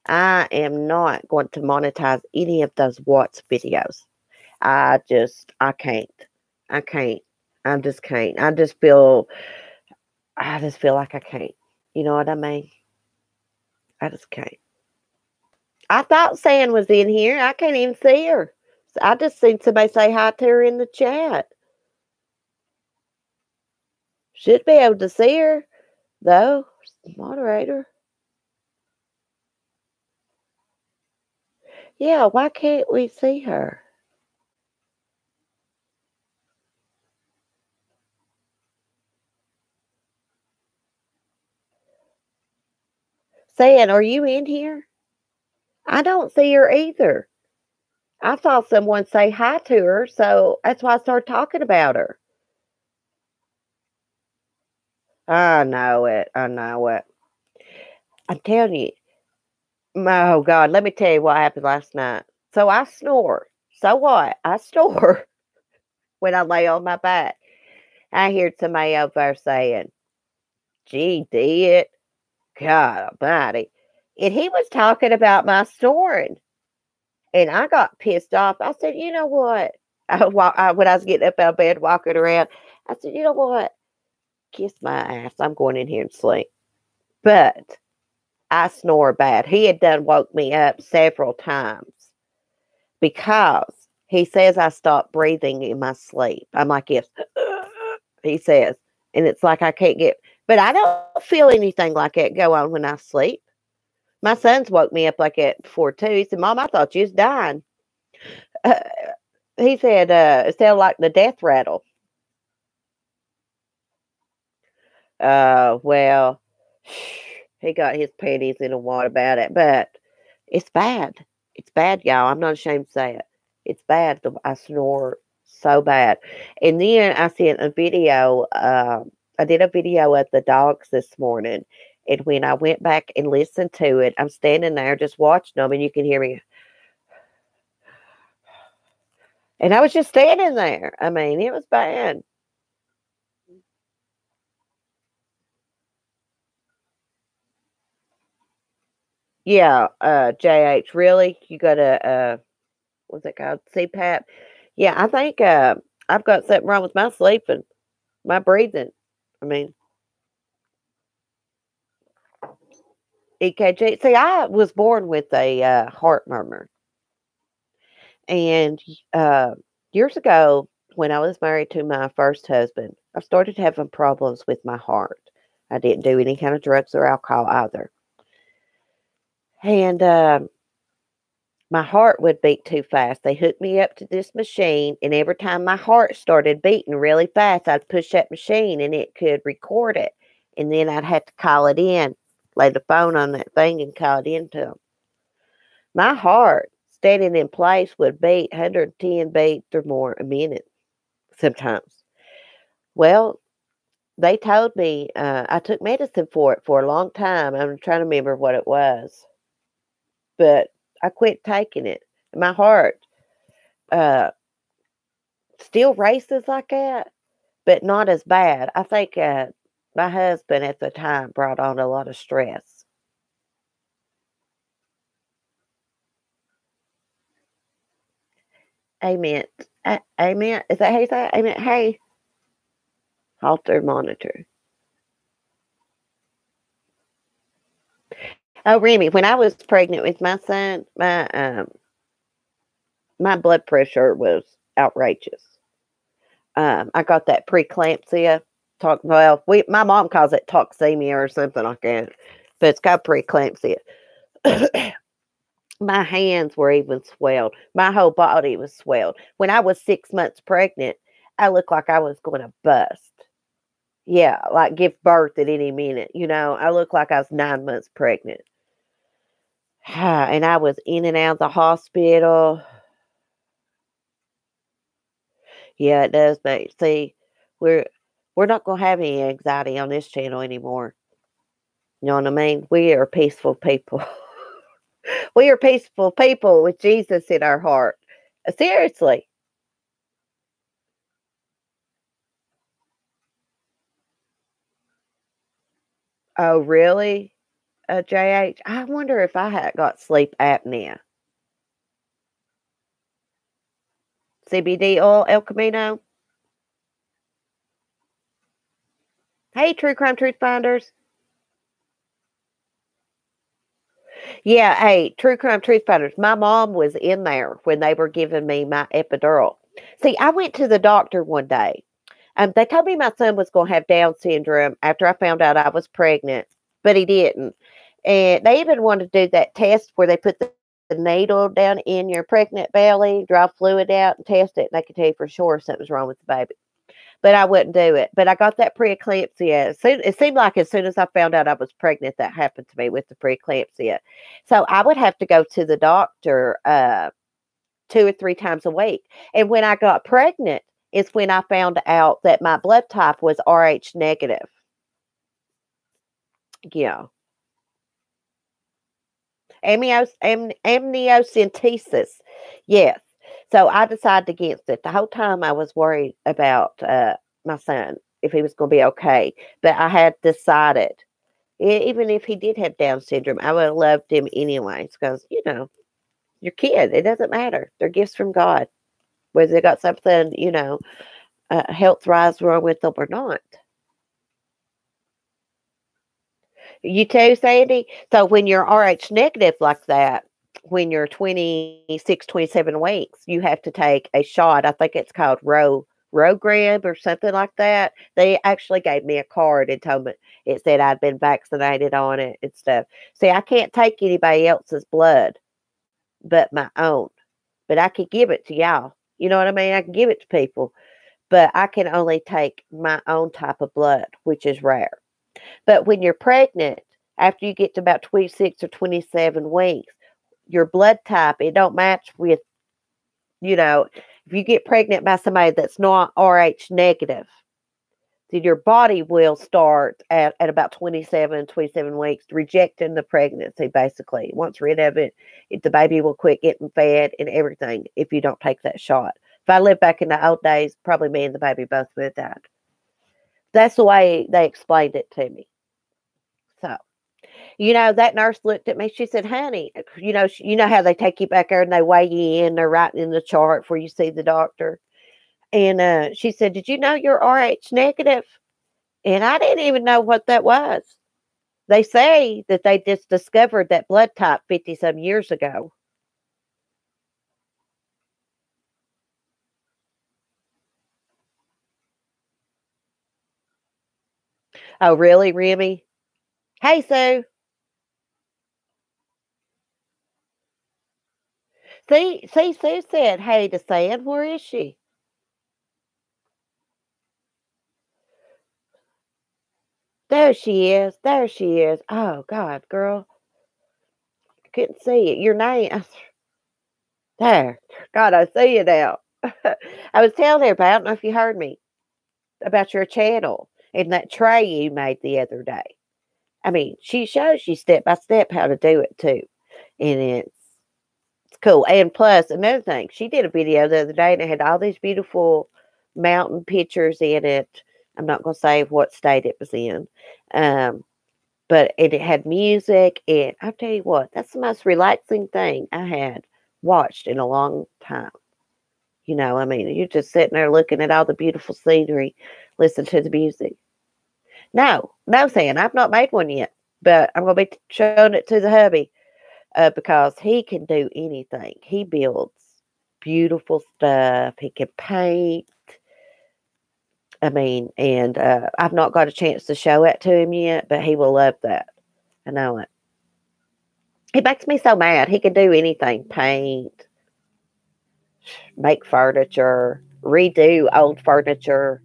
I am not going to monetize any of those Watts videos. I can't. I can't. I just can't. I just feel like I can't. You know what I mean? I just can't. I thought San was in here. I can't even see her. I just seen somebody say hi to her in the chat. Should be able to see her, though. Moderator. Yeah, why can't we see her? San, are you in here? I don't see her either. I saw someone say hi to her, so that's why I started talking about her. I know it. I know it. I'm telling you. Oh, God. Let me tell you what happened last night. So I snore. So what? I snore when I lay on my back. I heard somebody over there saying, gee, did. God almighty. And he was talking about my snoring. And I got pissed off. I said, you know what? When I was getting up out of bed, walking around, I said, you know what? Kiss my ass. I'm going in here and sleep. But I snore bad. He had done woke me up several times because he says I stop breathing in my sleep. I'm like, yes, he says. And it's like I can't get, but I don't feel anything like that go on when I sleep. My son's woke me up like that before too. He said, Mom, I thought you was dying. Uh, he said, it sounded like the death rattle. Well, he got his panties in a wad about it, but it's bad. It's bad, y'all. I'm not ashamed to say it. It's bad. I snore so bad. And then I sent a video. I did a video of the dogs this morning. And when I went back and listened to it, I'm standing there just watching them, and you can hear me. And I was just standing there. I mean, it was bad. Yeah, JH, really? You got a, what's it called? CPAP? Yeah, I think I've got something wrong with my sleeping, my breathing. I mean, EKG. See, I was born with a heart murmur. And years ago, when I was married to my first husband, I started having problems with my heart. I didn't do any kind of drugs or alcohol either. And my heart would beat too fast. They hooked me up to this machine, and every time my heart started beating really fast, I'd push that machine and it could record it. And then I'd have to call it in, lay the phone on that thing and call it into them. My heart, standing in place, would beat 110 beats or more a minute sometimes. Well, they told me I took medicine for it for a long time. I'm trying to remember what it was, but I quit taking it. My heart uh, still races like that, but not as bad. I think my husband at the time brought on a lot of stress. Amen. Amen. Is that how you say it? Amen. Hey, halter monitor. Oh, Remy, when I was pregnant with my son, my blood pressure was outrageous. I got that preeclampsia. My mom calls it toxemia or something like that, but it's called preeclampsia. My hands were even swelled. My whole body was swelled. When I was 6 months pregnant, I looked like I was going to bust. Yeah, like give birth at any minute. I looked like I was 9 months pregnant. And I was in and out of the hospital. Yeah, it does. But see, we're we're not gonna have any anxiety on this channel anymore. You know what I mean? We are peaceful people. We are peaceful people with Jesus in our heart. Seriously. Oh, really? JH? I wonder if I had got sleep apnea. CBD oil, El Camino. Hey, True Crime Truth Finders. Yeah, hey, True Crime Truth Finders. My mom was in there when they were giving me my epidural. See, I went to the doctor one day. They told me my son was going to have Down syndrome after I found out I was pregnant, but he didn't. And they even wanted to do that test where they put the needle down in your pregnant belly, draw fluid out, and test it. And they could tell you for sure something's wrong with the baby. But I wouldn't do it. But I got that preeclampsia. It seemed like as soon as I found out I was pregnant, that happened to me with the preeclampsia. So I would have to go to the doctor 2 or 3 times a week. And when I got pregnant is when I found out that my blood type was Rh negative. Yeah. Amniocentesis. Yes. So I decided against it. The whole time I was worried about my son, if he was going to be okay. But I had decided, even if he did have Down syndrome, I would have loved him anyways because, your kid, it doesn't matter. They're gifts from God. Whether they got something, health-wise wrong with them or not. You too, Sandy? So when you're RH negative like that, when you're 26, 27 weeks, you have to take a shot. I think it's called Rogrib or something like that. They actually gave me a card and told me it said I'd been vaccinated on it and stuff. See, I can't take anybody else's blood but my own. But I could give it to y'all. You know what I mean? I can give it to people, but I can only take my own type of blood, which is rare. But when you're pregnant, after you get to about 26 or 27 weeks, your blood type, it don't match with, you know, if you get pregnant by somebody that's not RH negative, then your body will start at about 27 weeks rejecting the pregnancy, basically. Once rid of it, the baby will quit getting fed and everything if you don't take that shot. If I lived back in the old days, probably me and the baby both would have died. That's the way they explained it to me. So, that nurse looked at me. She said, "Honey, you know how they take you back there and they weigh you in. They're writing in the chart before you see the doctor." And she said, "Did you know you're RH negative?" And I didn't even know what that was. They say that they just discovered that blood type 50 some years ago. Oh, really, Remy? Hey, Sue. See, Sue said hey to Sam. Where is she? There she is. There she is. Oh, God, girl. Couldn't see it. Your name. There. God, I see you now. I was telling everybody, I don't know if you heard me, about your channel and that tray you made the other day. I mean, she shows you step by step how to do it too. And it's cool. And plus, another thing, she did a video the other day and it had all these beautiful mountain pictures in it. I'm not going to say what state it was in. But it had music. And I'll tell you what, that's the most relaxing thing I had watched in a long time. I mean, you're just sitting there looking at all the beautiful scenery, listen to the music. No, Sam, I've not made one yet, but I'm going to be showing it to the hubby because he can do anything. He builds beautiful stuff. He can paint. I mean, and I've not got a chance to show it to him yet, but he will love that. I know it. He makes me so mad. He can do anything, paint, make furniture, redo old furniture.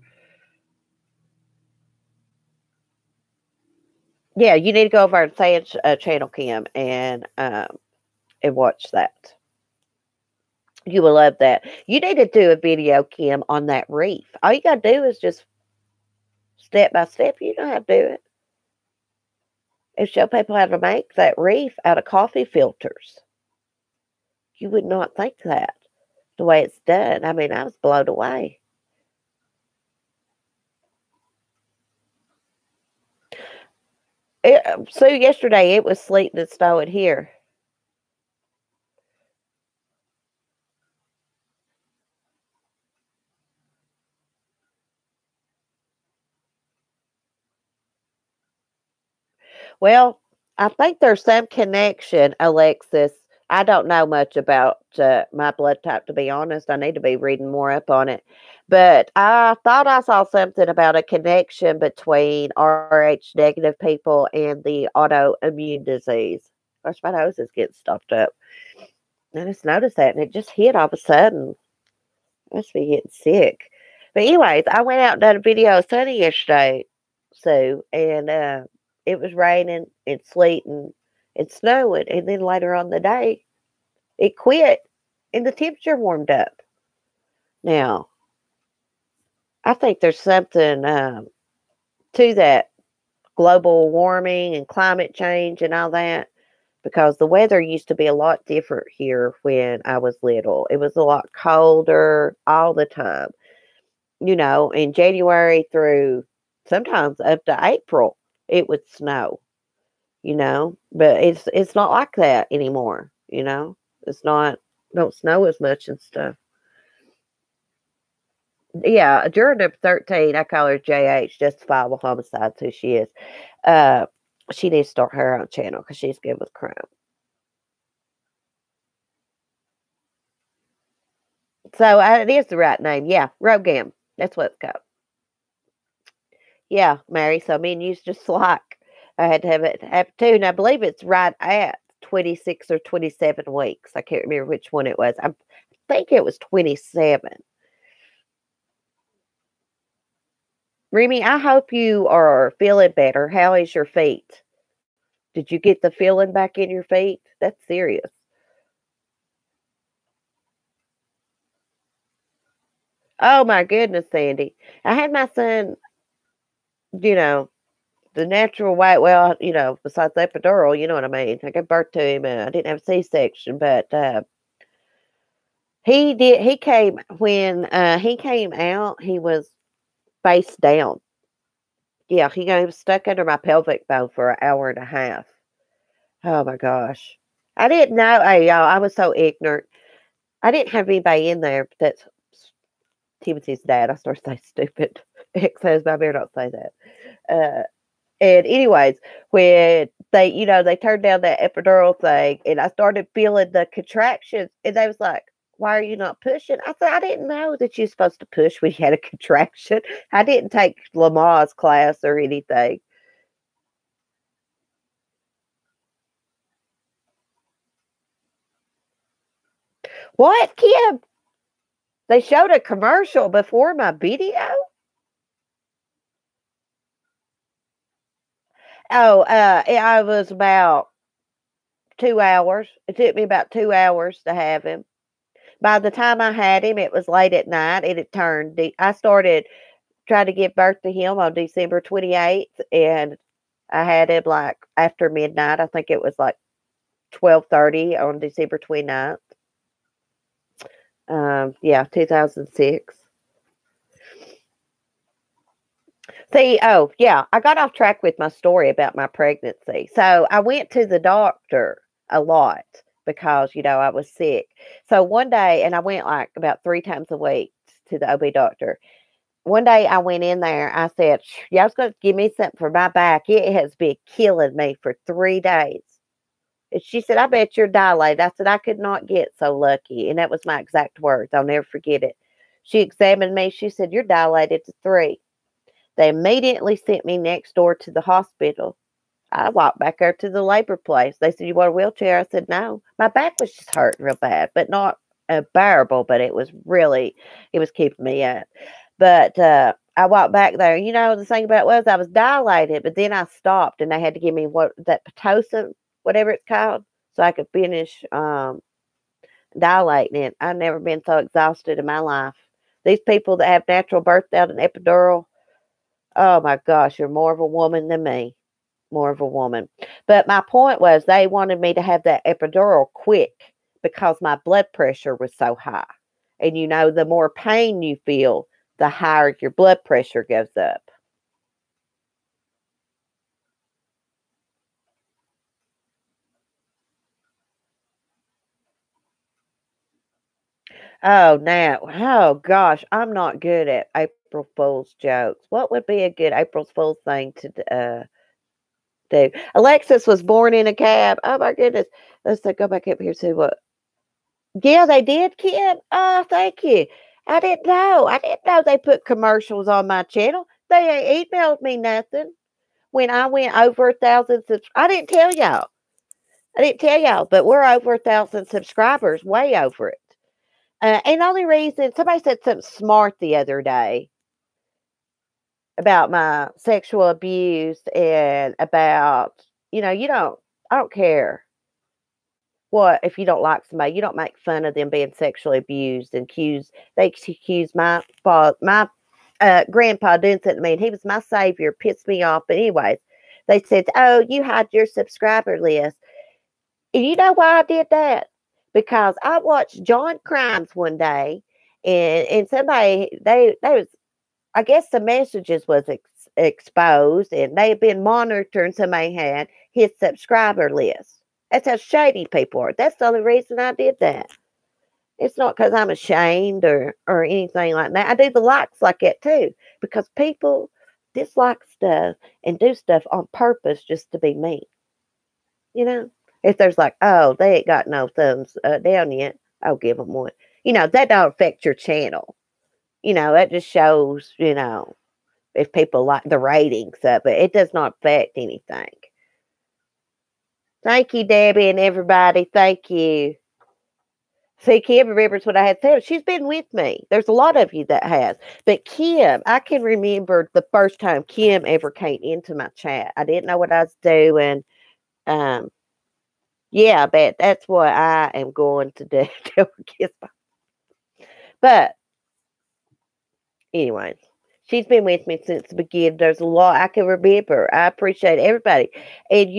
Yeah, you need to go over and say channel Kim and watch that. You will love that. You need to do a video, Kim, on that reef. All you gotta do is just step by step. You know how to do it. And show people how to make that reef out of coffee filters. You would not think that the way it's done. I mean, I was blown away. So yesterday it was sleeting and snowing here. Well, I think there's some connection, Alexis. I don't know much about my blood type, to be honest. I need to be reading more up on it. But I thought I saw something about a connection between RH negative people and the autoimmune disease. Gosh, my nose is getting stuffed up. I just noticed that, and it just hit all of a sudden. I must be getting sick. But anyways, I went out and done a video of Sunny yesterday, Sue, and it was raining and sleeting and snowing, and then later on the day, it quit and the temperature warmed up. Now, I think there's something to that global warming and climate change and all that because the weather used to be a lot different here when I was little. It was a lot colder all the time. In January through sometimes up to April, it would snow, but it's not like that anymore. It's not, don't snow as much and stuff. Yeah, during number 13, I call her JH, justifiable homicide, who she is. She needs to start her own channel because she's good with crime. So it is the right name. Yeah, Rogam. That's what it's called. Yeah, Mary. So me and you's just like I had to have two, and I believe it's right at 26 or 27 weeks. I can't remember which one it was. I think it was 27. Remy, I hope you are feeling better. How is your feet? Did you get the feeling back in your feet? That's serious. Oh my goodness, Sandy. I had my son, you know, the natural way. Well, besides the epidural, you know what I mean. I gave birth to him. I didn't have a C-section, but he did. He came when he came out. He was face down. Yeah, he was stuck under my pelvic bone for an hour and a half. Oh my gosh, I didn't know. Hey, y'all, I was so ignorant. I didn't have anybody in there. That's Timothy's dad. I started saying stupid. Ex-husband. I better not say that. And anyways, when they turned down that epidural thing, and I started feeling the contractions, and they was like, "Why are you not pushing?" I said, "I didn't know that you're supposed to push when you had a contraction. I didn't take Lamar's class or anything." What, Kim? They showed a commercial before my video? Oh, I was about 2 hours. It took me about 2 hours to have him. By the time I had him, it was late at night, and it turned. I started trying to give birth to him on December 28th, and I had him like after midnight. I think it was like 12:30 on December 29th. Yeah, 2006. See, oh, yeah, I got off track with my story about my pregnancy. So I went to the doctor a lot because, I was sick. So one day, and I went like about 3 times a week to the OB doctor. One day I went in there, I said, y'all's going to give me something for my back. It has been killing me for 3 days. And she said, I bet you're dilated. I said, I could not get so lucky. And that was my exact words. I'll never forget it. She examined me. She said, you're dilated to 3. They immediately sent me next door to the hospital. I walked back there to the labor place. They said, you want a wheelchair? I said, no. My back was just hurting real bad, but not unbearable, but it was keeping me up. But I walked back there. The thing about it was I was dilated, but then I stopped and they had to give me that Pitocin, whatever it's called, so I could finish dilating it. I've never been so exhausted in my life. These people that have natural birth without an epidural, oh my gosh, you're more of a woman than me. More of a woman. But my point was they wanted me to have that epidural quick because my blood pressure was so high. And the more pain you feel, the higher your blood pressure goes up. Oh gosh, I'm not good at April Fool's jokes. What would be a good April Fool's thing to do? Alexis was born in a cab. Oh my goodness. Let's go back up here to what. Yeah, they did, Kim. Oh, thank you. I didn't know. I didn't know they put commercials on my channel. They ain't emailed me nothing when I went over 1,000 I didn't tell y'all. I didn't tell y'all, but we're over 1,000 subscribers, way over it. And the only reason somebody said something smart the other day about my sexual abuse and about, I don't care what if you don't like somebody, you don't make fun of them being sexually abused and they accuse my grandpa doing something to me, and he was my savior, pissed me off. But anyways, they said, oh, you hide your subscriber list. And you know why I did that? Because I watched John Crimes one day, and somebody they was, I guess the messages was exposed, and they had been monitoring. Somebody had his subscriber list. That's how shady people are. That's the only reason I did that. It's not because I'm ashamed or anything like that. I do the likes like that too, because people dislike stuff and do stuff on purpose just to be mean. You know, if there's like, oh, they ain't got no thumbs down yet, I'll give them one. That don't affect your channel. That just shows, if people like the ratings of it. It does not affect anything. Thank you, Debbie and everybody. Thank you. See, Kim remembers what I had said. She's been with me. There's a lot of you that has. But Kim, I can remember the first time Kim ever came into my chat. I didn't know what I was doing. Yeah, but that's what I am going to do. But anyways, she's been with me since the beginning. There's a lot I can remember. I appreciate everybody. And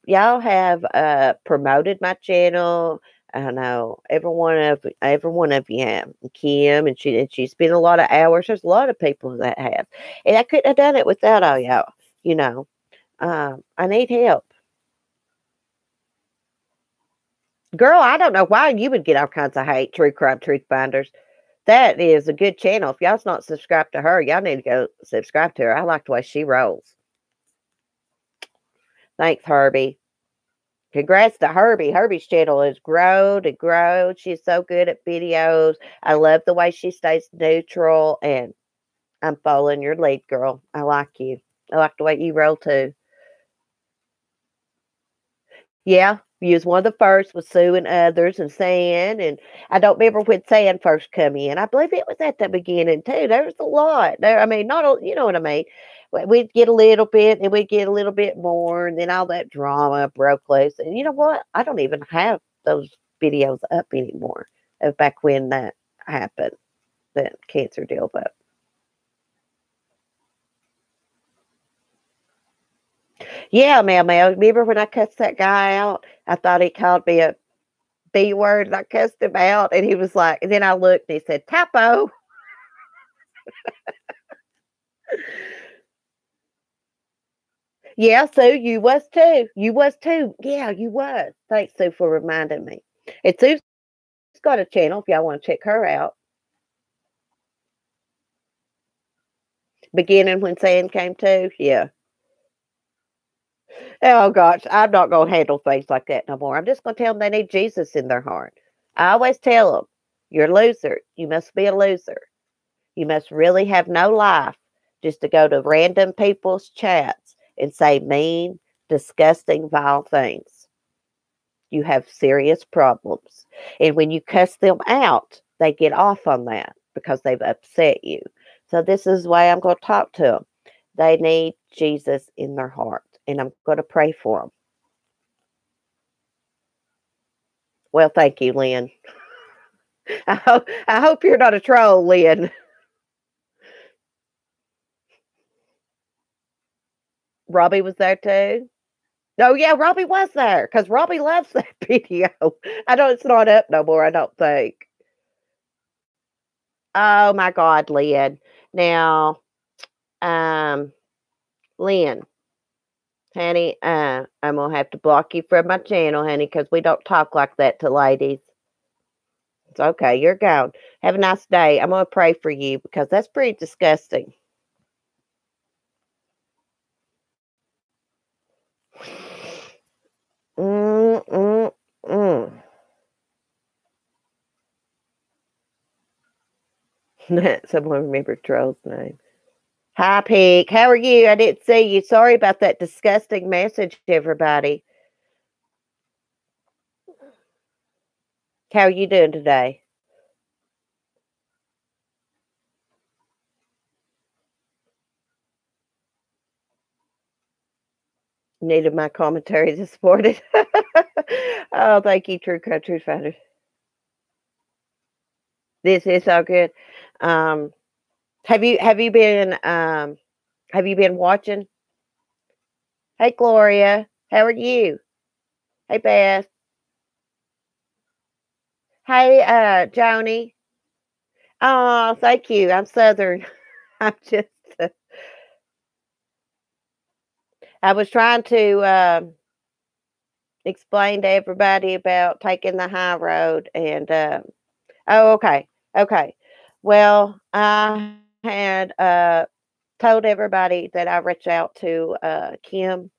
y'all have promoted my channel. I know every one of you have. Kim and she spent a lot of hours. There's a lot of people that have. And I couldn't have done it without all y'all. I need help. Girl, I don't know why you would get all kinds of hate. True Crime Truth Binders. That is a good channel. If y'all's not subscribed to her, y'all need to go subscribe to her. I like the way she rolls. Thanks, Herbie. Congrats to Herbie. Herbie's channel has grown and grown. She's so good at videos. I love the way she stays neutral, and I'm following your lead, girl. I like you. I like the way you roll, too. Yeah, you was one of the first with Sue and others and San, and I don't remember when San first come in. I believe it was at the beginning too. There was a lot there. I mean, not a, you know what I mean. We'd get a little bit, and we'd get a little bit more, and then all that drama broke loose. And you know what? I don't even have those videos up anymore of back when that happened, that cancer deal. But yeah, Mel, remember when I cussed that guy out? I thought he called me a B word, and I cussed him out, and he was like, and then I looked, and he said, "Tapo." Yeah, Sue, you was too. You was too. Yeah, you was. Thanks, Sue, for reminding me. And Sue's got a channel if y'all want to check her out. Beginning when Sam came to, yeah. Oh gosh, I'm not gonna handle things like that no more. I'm just gonna tell them they need Jesus in their heart. I always tell them, you're a loser. You must be a loser. You must really have no life just to go to random people's chats and say mean, disgusting, vile things. You have serious problems. And when you cuss them out, they get off on that because they've upset you. So this is the way I'm going to talk to them. They need Jesus in their heart, and I'm going to pray for them. Well, thank you, Lynn. I hope you're not a troll, Lynn. Robbie was there too. Oh, yeah, Robbie was there because Robbie loves that video. I know it's not up no more, I don't think. Oh, my God, Lynn. Now, Lynn, honey, I'm going to have to block you from my channel, honey, because we don't talk like that to ladies. It's okay. You're gone. Have a nice day. I'm going to pray for you because that's pretty disgusting. Someone remembered Troll's name. Hi, Pig. How are you? I didn't see you. Sorry about that disgusting message, everybody. How are you doing today? Needed my commentary to support it. Oh, thank you, True Country Finder. This is so good. Have you been watching? Hey, Gloria. How are you? Hey, Beth. Hey, Joni. Oh, thank you. I'm Southern. I'm just. I was trying to explain to everybody about taking the high road, and oh, okay, okay. Well, I had told everybody that I reached out to Kim,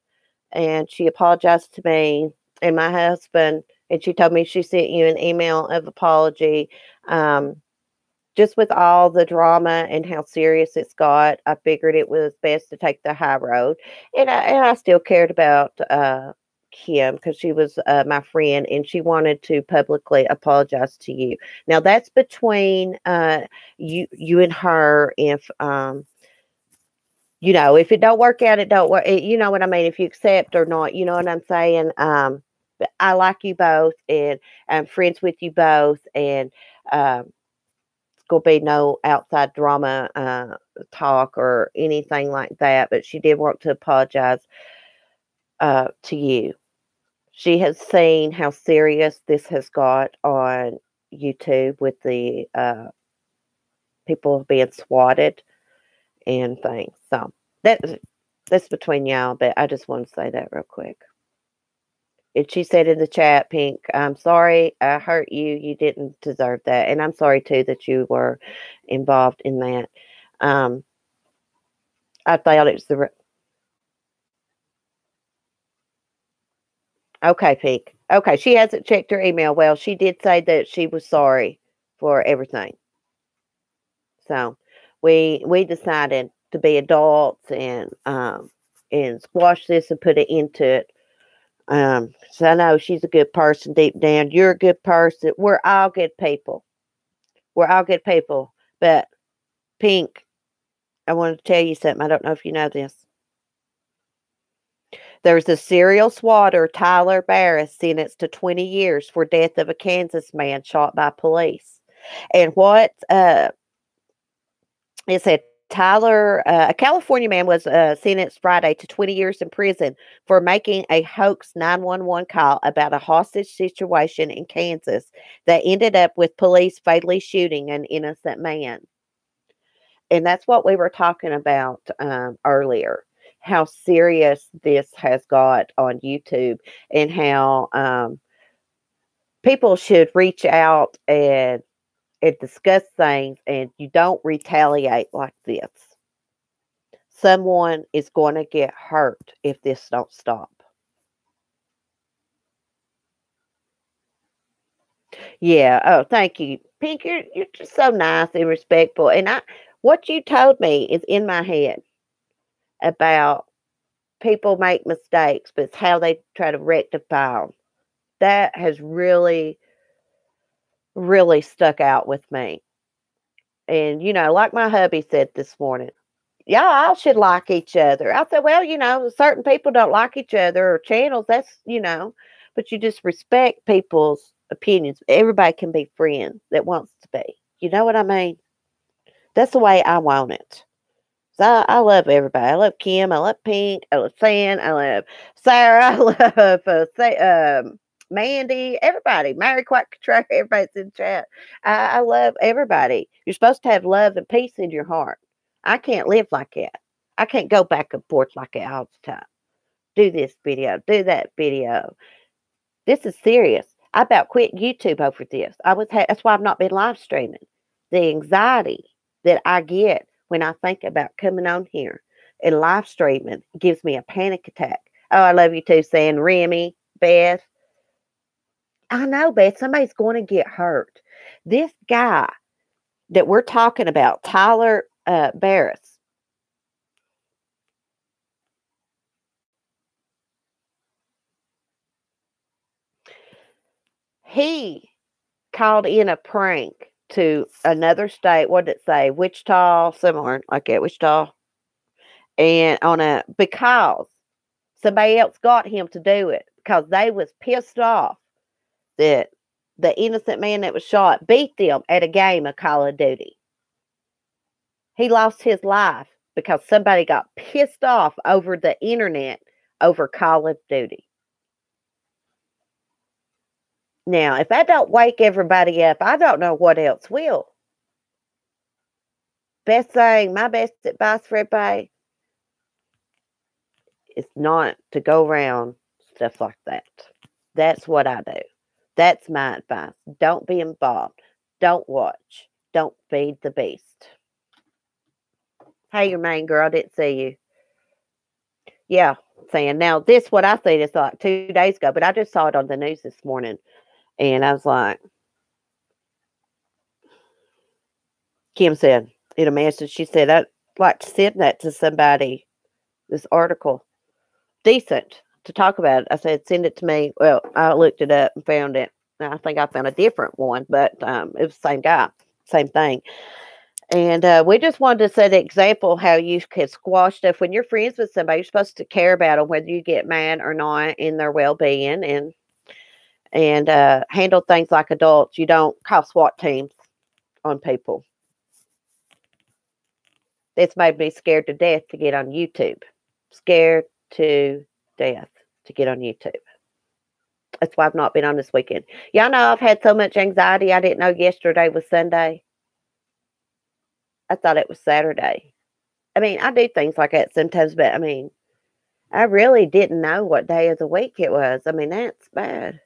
and she apologized to me and my husband, and she told me she sent you an email of apology. Um, just with all the drama and how serious it's got, I figured it was best to take the high road. And I still cared about Kim because she was my friend and she wanted to publicly apologize to you. Now that's between you and her. If if it don't work out, it don't work. You know what I mean? If you accept or not, you know what I'm saying? But I like you both and I'm friends with you both, and gonna be no outside drama talk or anything like that. But she did want to apologize to you. She has seen how serious this has got on YouTube with the people being swatted and things. So that's between y'all, but I just want to say that real quick. And she said in the chat, Pink, I'm sorry I hurt you. You didn't deserve that. And I'm sorry, too, that you were involved in that. I thought it was okay, Pink. Okay, she hasn't checked her email. Well, she did say that she was sorry for everything. So we decided to be adults and squash this and put it into it. So I know she's a good person deep down. You're a good person. We're all good people. We're all good people. But Pink, I want to tell you something. I don't know if you know this. There's a serial swatter, Tyler Barris, sentenced to 20 years for death of a Kansas man shot by police. And what it said, Tyler, a California man, was sentenced Friday to 20 years in prison for making a hoax 911 call about a hostage situation in Kansas that ended up with police fatally shooting an innocent man. And that's what we were talking about earlier, how serious this has got on YouTube and how people should reach out and discuss things, and you don't retaliate like this. Someone is going to get hurt if this don't stop. Yeah. Oh, thank you, Pink. You're just so nice and respectful. And what you told me is in my head about people make mistakes, but it's how they try to rectify them. That has really, really stuck out with me. And like my hubby said this morning, y'all should like each other. I said, well, certain people don't like each other or channels. But you just respect people's opinions. Everybody can be friends that wants to be. You know what I mean? That's the way I want it. So I love everybody. I love Kim. I love Pink. I love San. I love Sarah. I love Mandy. Everybody. Mary Quack, everybody's in chat. I love everybody. You're supposed to have love and peace in your heart. I can't live like that. I can't go back and forth like that all the time. Do this video. Do that video. This is serious. I about quit YouTube over this. That's why I've not been live streaming. The anxiety that I get when I think about coming on here and live streaming gives me a panic attack. Oh, I love you too, saying Remy, Beth. I know, Beth, somebody's going to get hurt. This guy that we're talking about, Tyler Barris, he called in a prank to another state. What did it say? Wichita, somewhere like that, Wichita. And because somebody else got him to do it because they was pissed off that the innocent man that was shot beat them at a game of Call of Duty. He lost his life because somebody got pissed off over the internet over Call of Duty. Now, if I don't wake everybody up, I don't know what else will. My best advice for everybody is not to go around stuff like that. That's what I do. That's my advice. Don't be involved. Don't watch. Don't feed the beast. Hey, your main girl, I didn't see you. Yeah, saying now this what I seen is like 2 days ago, but I just saw it on the news this morning, and I was like, Kim said in a message, she said, I'd like to send that to somebody, this article. Decent to talk about it. I said, send it to me. Well, I looked it up and found it. I think I found a different one, but it was the same guy, same thing. And we just wanted to set an example how you can squash stuff when you're friends with somebody. You're supposed to care about them, whether you get mad or not, in their well-being, and handle things like adults. You don't call SWAT teams on people. It's made me scared to death to get on YouTube. Scared to death to get on YouTube. That's why I've not been on this weekend. Y'all know I've had so much anxiety. I didn't know yesterday was Sunday. I thought it was Saturday. I mean, I do things like that sometimes, but I mean, I really didn't know what day of the week it was. I mean, that's bad.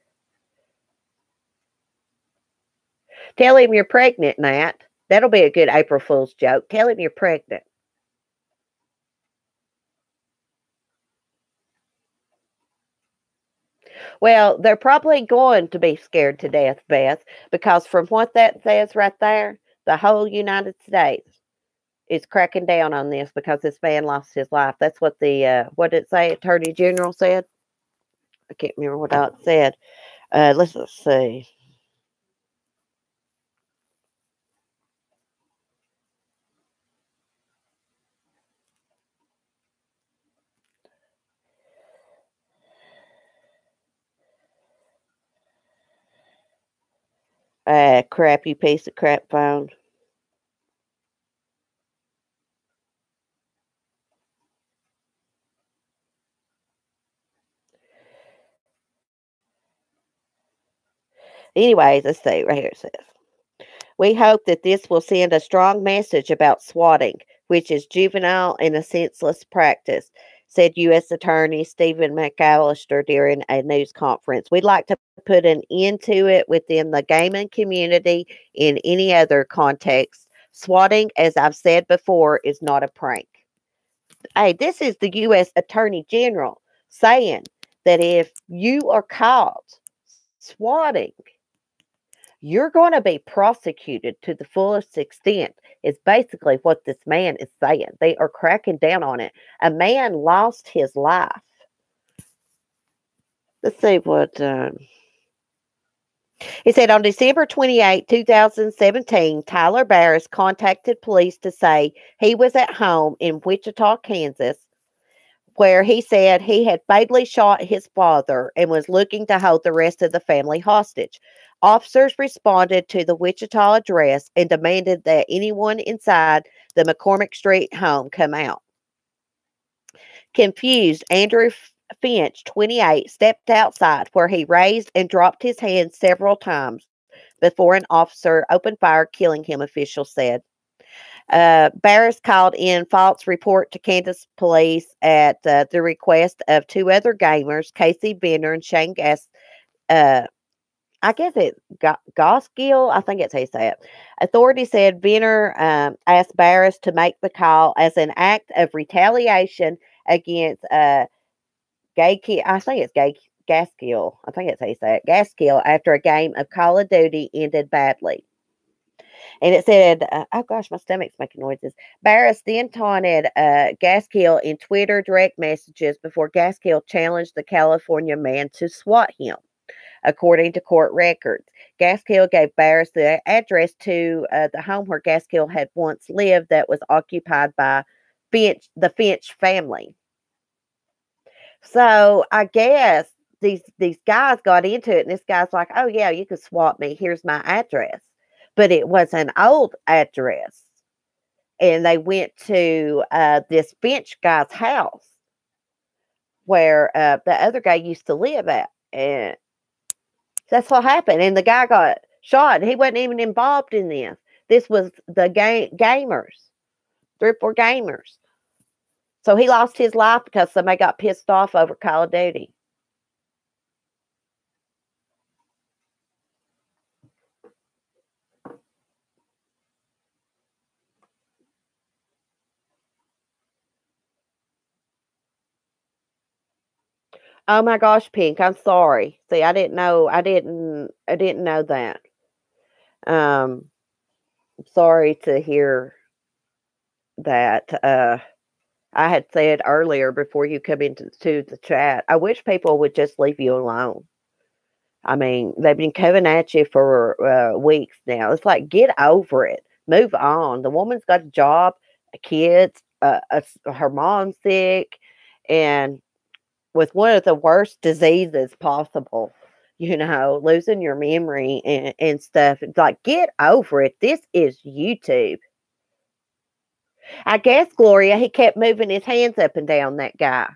Tell him you're pregnant, Nat. That'll be a good April Fool's joke. Tell him you're pregnant. Well, they're probably going to be scared to death, Beth, because from what that says right there, the whole United States is cracking down on this because this man lost his life. That's what the what did it say? Attorney General said. I can't remember what it said. Let's see. Crap, you piece of crap phone. Anyways, let's see. Right here it says. We hope that this will send a strong message about swatting, which is juvenile and a senseless practice, said U.S. Attorney Stephen McAllister during a news conference. We'd like to put an end to it within the gaming community in any other context. Swatting, as I've said before, is not a prank. Hey, this is the U.S. Attorney General saying that if you are caught swatting, you're going to be prosecuted to the fullest extent, is basically what this man is saying. They are cracking down on it. A man lost his life. Let's see what. He said on December 28, 2017, Tyler Barris contacted police to say he was at home in Wichita, Kansas, where he said he had fatally shot his father and was looking to hold the rest of the family hostage. Officers responded to the Wichita address and demanded that anyone inside the McCormick Street home come out. Confused, Andrew Finch, 28, stepped outside where he raised and dropped his hands several times before an officer opened fire, killing him, officials said. Barris called in false report to Kansas police at the request of two other gamers, Casey Benner and Shane uh, I guess it's Goskill. I think it's how you say it. Authorities said Benner asked Barris to make the call as an act of retaliation against I think it's Gaskill. I think it's how you say it. Gaskill after a game of Call of Duty ended badly. And it said, oh gosh, my stomach's making noises. Barris then taunted Gaskill in Twitter direct messages before Gaskill challenged the California man to swat him, according to court records. Gaskill gave Barris the address to the home where Gaskill had once lived that was occupied by the Finch family. So I guess these guys got into it, and this guy's like, "Oh yeah, you can swap me. Here's my address," but it was an old address, and they went to this Finch guy's house where the other guy used to live at, and that's what happened. And the guy got shot. And he wasn't even involved in this. This was the gamers, 3 or 4 gamers. So he lost his life because somebody got pissed off over Call of Duty. Oh my gosh, Pink, I'm sorry. See, I didn't know that. Um, sorry to hear that. I had said earlier before you come into the chat, I wish people would just leave you alone. I mean, they've been coming at you for weeks now. It's like, get over it. Move on. The woman's got a job, kids, her mom's sick, and with one of the worst diseases possible, losing your memory and stuff. It's like, get over it. This is YouTube. I guess, Gloria, he kept moving his hands up and down, that guy.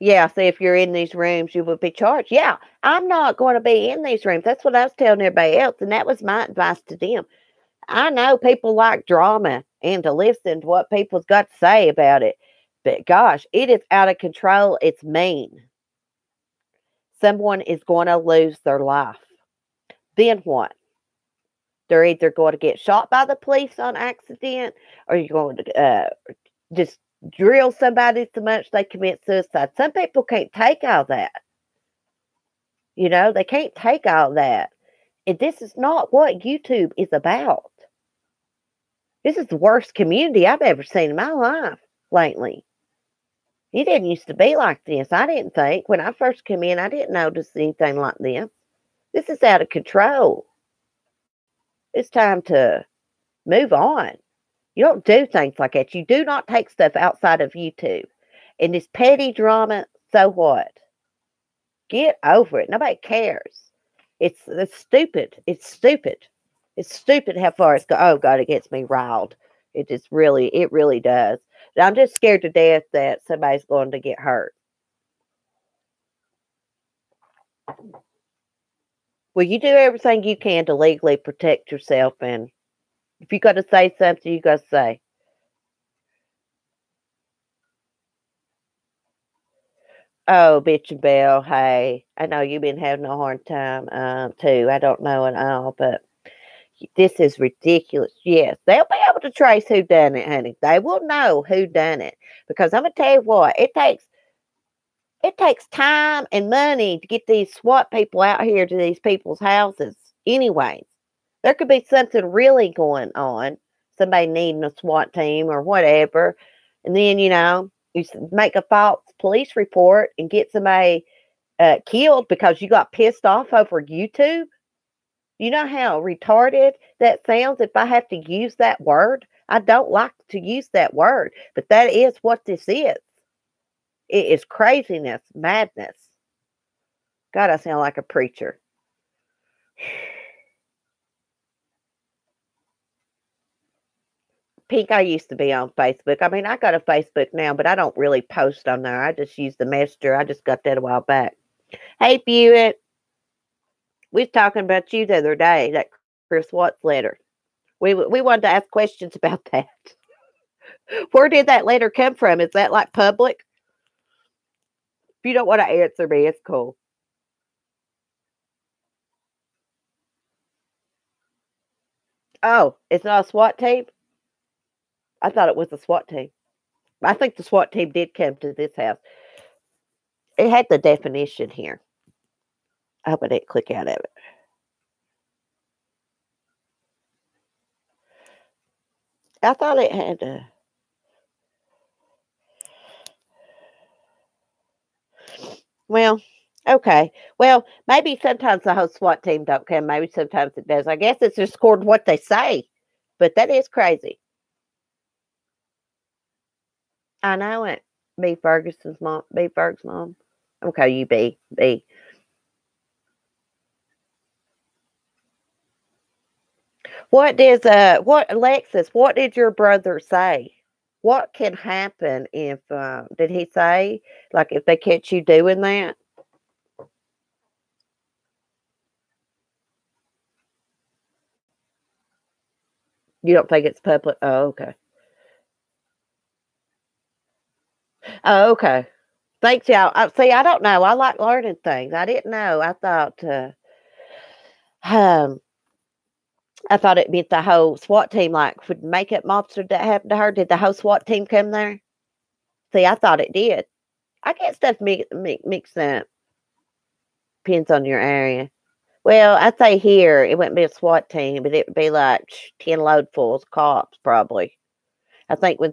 Yeah, see, if you're in these rooms, you would be charged. Yeah, I'm not going to be in these rooms. That's what I was telling everybody else, and that was my advice to them. I know people like drama and to listen to what people's got to say about it, but gosh, it is out of control. It's mean. Someone is going to lose their life. Then what? They're either going to get shot by the police on accident, or you're going to just drill somebody so much they commit suicide. Some people can't take all that. They can't take all that. And this is not what YouTube is about. This is the worst community I've ever seen in my life lately. It didn't used to be like this. I didn't think. When I first came in, I didn't notice anything like this. This is out of control. It's time to move on. You don't do things like that. You do not take stuff outside of YouTube. And this petty drama, so what? Get over it. Nobody cares. It's stupid. It's stupid. It's stupid how far it's go. Oh God, it gets me riled. It really does. I'm just scared to death that somebody's going to get hurt. Well, you do everything you can to legally protect yourself, and if you got to say something, you got to say. Oh, bitch and Belle, hey, I know you've been having a hard time too. I don't know at all, but this is ridiculous. Yes, they'll be able to trace who done it, honey. They will know who done it. Because I'm gonna tell you what, it takes time and money to get these SWAT people out here to these people's houses. Anyways, there could be something really going on. Somebody needing a SWAT team or whatever. And then, you make a false police report and get somebody killed because you got pissed off over YouTube. You know how retarded that sounds if I have to use that word? I don't like to use that word, but that is what this is. It is craziness, madness. God, I sound like a preacher. Pink, I used to be on Facebook. I mean, I got a Facebook now, but I don't really post on there. I just use the messenger. I just got that a while back. Hey, Buick. We was talking about you the other day, that Chris Watts letter. We wanted to ask questions about that. Where did that letter come from? Is that like public? If you don't want to answer me, it's cool. Oh, it's not a SWAT team? I thought it was a SWAT team. I think the SWAT team did come to this house. It had the definition here. I hope I didn't click out of it. I thought it had a... Well, okay. Well, maybe sometimes the whole SWAT team don't come. Maybe sometimes it does. I guess it's just according to what they say. But that is crazy. I know it. B. Ferguson's mom. B. Ferg's mom. Okay, you B. B. What Alexis, what did your brother say? What can happen if, did he say, like, if they catch you doing that? You don't think it's public? Oh, okay. Oh, okay. Thanks, y'all. See, I don't know. I like learning things. I didn't know. Um, I thought it meant the whole SWAT team, like, would makeup monster that happened to her. Did the whole SWAT team come there? See, I thought it did. I get stuff mixed up. Depends on your area. Well, I'd say here it wouldn't be a SWAT team, but it would be like 10 loadfuls of cops, probably. I think when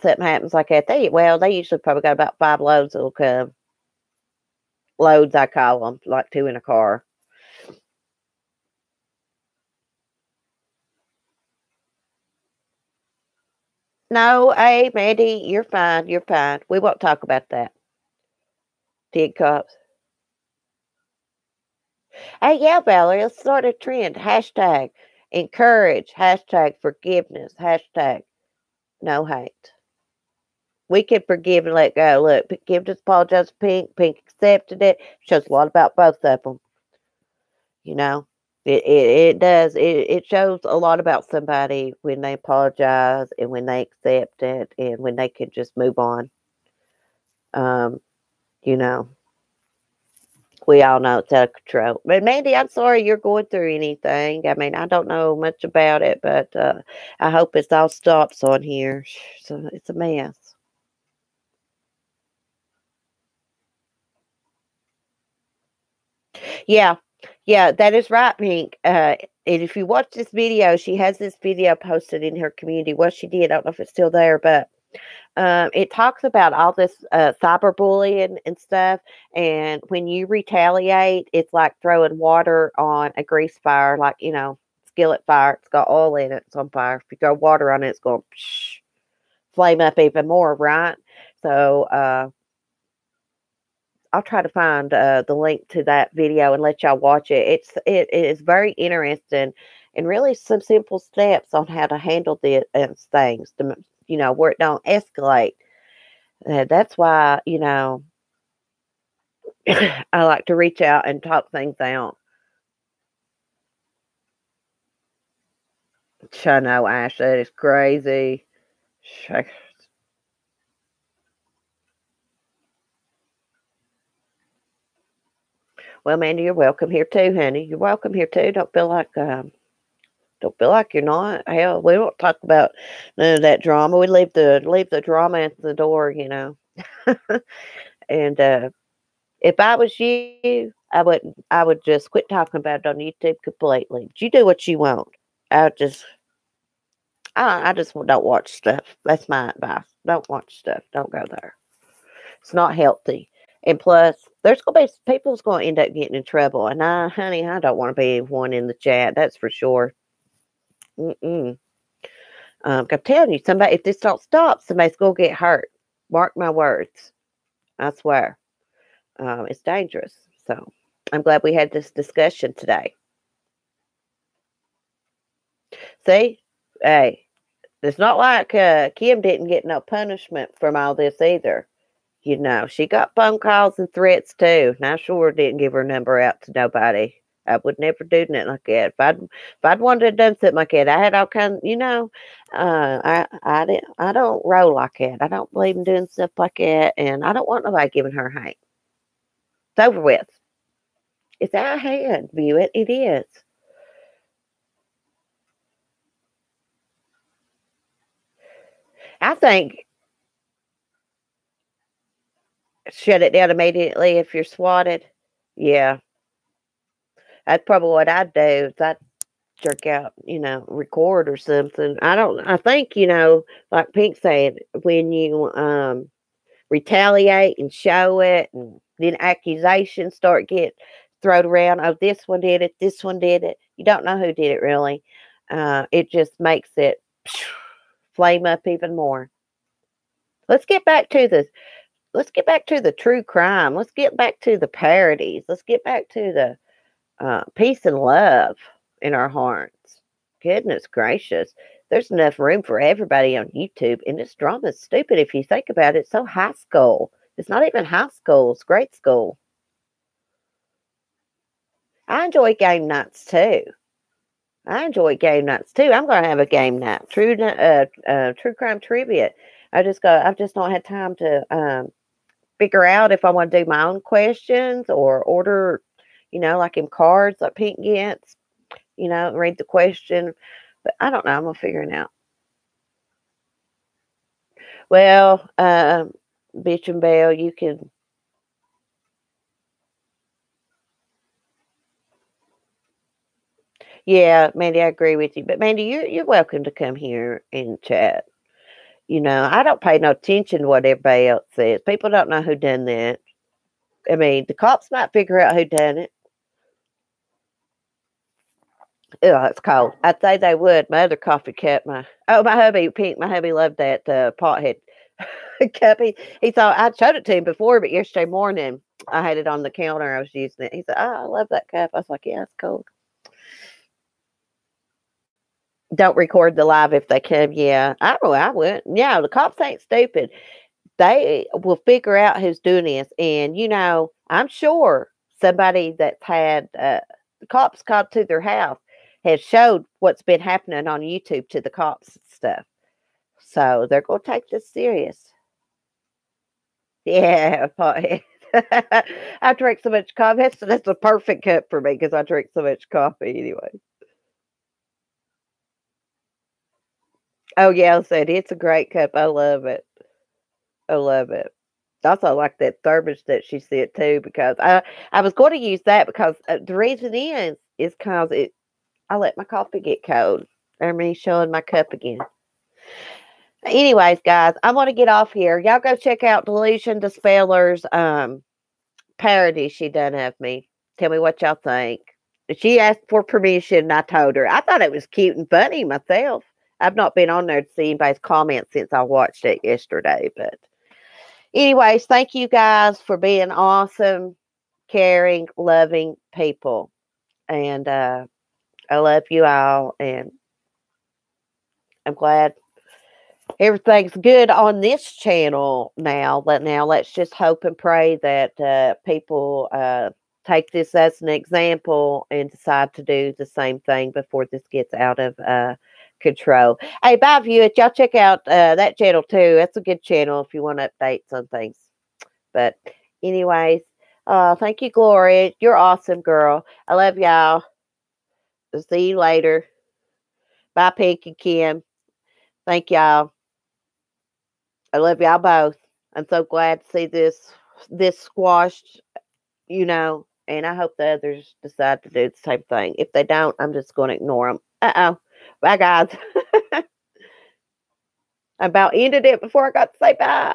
something happens like that, they usually probably got about 5 loads that'll come. Loads, I call them, like 2 in a car. No, hey, Mandy, you're fine. You're fine. We won't talk about that. Dig cops. Hey, yeah, Valerie, let's start a trend. Hashtag encourage. Hashtag forgiveness. Hashtag no hate. We can forgive and let go. Look, Kim just apologized to Pink. Pink accepted it. Shows a lot about both of them. You know, it does. It shows a lot about somebody when they apologize and when they accept it and when they can just move on. Um, you know, we all know it's out of control. But Mandy, I'm sorry you're going through anything. I mean, I don't know much about it, but I hope it all stops on here. So it's a mess. Yeah, yeah, that is right, Pink. And if you watch this video, she has this video posted in her community. What she did, I don't know if it's still there, but it talks about all this cyberbullying and stuff. And when you retaliate, it's like throwing water on a grease fire, like, skillet fire. It's got oil in it, it's on fire. If you throw water on it, it's going to flame up even more, right? So, I'll try to find the link to that video and let y'all watch it. It is very interesting and really some simple steps on how to handle the things to where it don't escalate. That's why I like to reach out and talk things out. I know, Ash, that is crazy. Well, Mandy, you're welcome here too, honey. You're welcome here too. Don't feel like you're not. Hell, we don't talk about none of that drama. We leave the drama at the door. And if I was you, I would just quit talking about it on YouTube completely. But you do what you want. I just I just don't watch stuff. That's my advice. Don't watch stuff. Don't go there. It's not healthy. And plus, there's gonna be people's gonna end up getting in trouble. And honey, I don't want to be one in the chat. That's for sure. Mm-mm. I'm telling you, somebody, if this don't stop, somebody's gonna get hurt. Mark my words. I swear. It's dangerous. So I'm glad we had this discussion today. See, hey, it's not like Kim didn't get no punishment from all this either. She got phone calls and threats too. And I sure didn't give her number out to nobody. I would never do nothing like that. If I'd wanted to done something like that, I had all kinds. I don't roll like that. I don't believe in doing stuff like that, and I don't want nobody giving her hate. It's over with. It's out of hand. View it. It is. I think shut it down immediately if you're swatted. Yeah, that's probably what I'd do. Is I'd jerk out, record or something. I think, like Pink said, when you retaliate and show it and then accusations start get thrown around, oh, this one did it. You don't know who did it really. It just makes it flame up even more. Let's get back to this. Let's get back to the true crime. Let's get back to the parodies. Let's get back to the peace and love in our hearts. Goodness gracious. There's enough room for everybody on YouTube, and this drama is stupid if you think about it. It's so high school. It's not even high school. It's grade school. I enjoy game nights too. I'm going to have a game night. True crime trivia. I've just not had time to figure out if I want to do my own questions or order, like in cards like Pink gets, read the question. But I don't know. I'm gonna figure it out. Well, Bitch and Belle, you can. Yeah, Mandy, I agree with you. But Mandy, you're welcome to come here and chat. I don't pay no attention to what everybody else says. People don't know who done that. I mean, the cops might figure out who done it. Oh, it's cold. I'd say they would. My other coffee cup, my hubby, Pink, my hubby loved that pothead cup. He thought I'd showed it to him before, but yesterday morning I had it on the counter. I was using it. He said, "Oh, I love that cup." I was like, "Yeah, it's cold." Don't record the live if they come. Yeah, I would. Yeah, the cops ain't stupid. They will figure out who's doing this. And, I'm sure somebody that's had the cops called to their house has showed what's been happening on YouTube to the cops and stuff. So they're going to take this serious. Yeah, pothead. I drink so much coffee. That's a perfect cup for me because I drink so much coffee anyway. Oh, yeah, I said it's a great cup. I love it. I love it. Also like that thermos that she said too, because I was going to use that because the reason is because I let my coffee get cold. There's me showing my cup again. Anyways, guys, I want to get off here. Y'all go check out Delusion Dispeller's parody she done of me. Tell me what y'all think. She asked for permission, and I told her. I thought it was cute and funny myself. I've not been on there to see anybody's comments since I watched it yesterday, but anyways, thank you guys for being awesome, caring, loving people. And I love you all. And I'm glad everything's good on this channel now. But now let's just hope and pray that people take this as an example and decide to do the same thing before this gets out of control. Hey, bye, viewers. Y'all check out that channel too. That's a good channel if you want updates on things. But anyways, thank you, Gloria. You're awesome, girl. I love y'all. See you later. Bye, Pink and Kim. Thank y'all. I love y'all both. I'm so glad to see this squashed, and I hope the others decide to do the same thing. If they don't, I'm just going to ignore them. Uh-oh. Bye, guys. I about ended it before I got to say bye.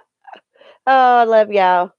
Oh, I love y'all.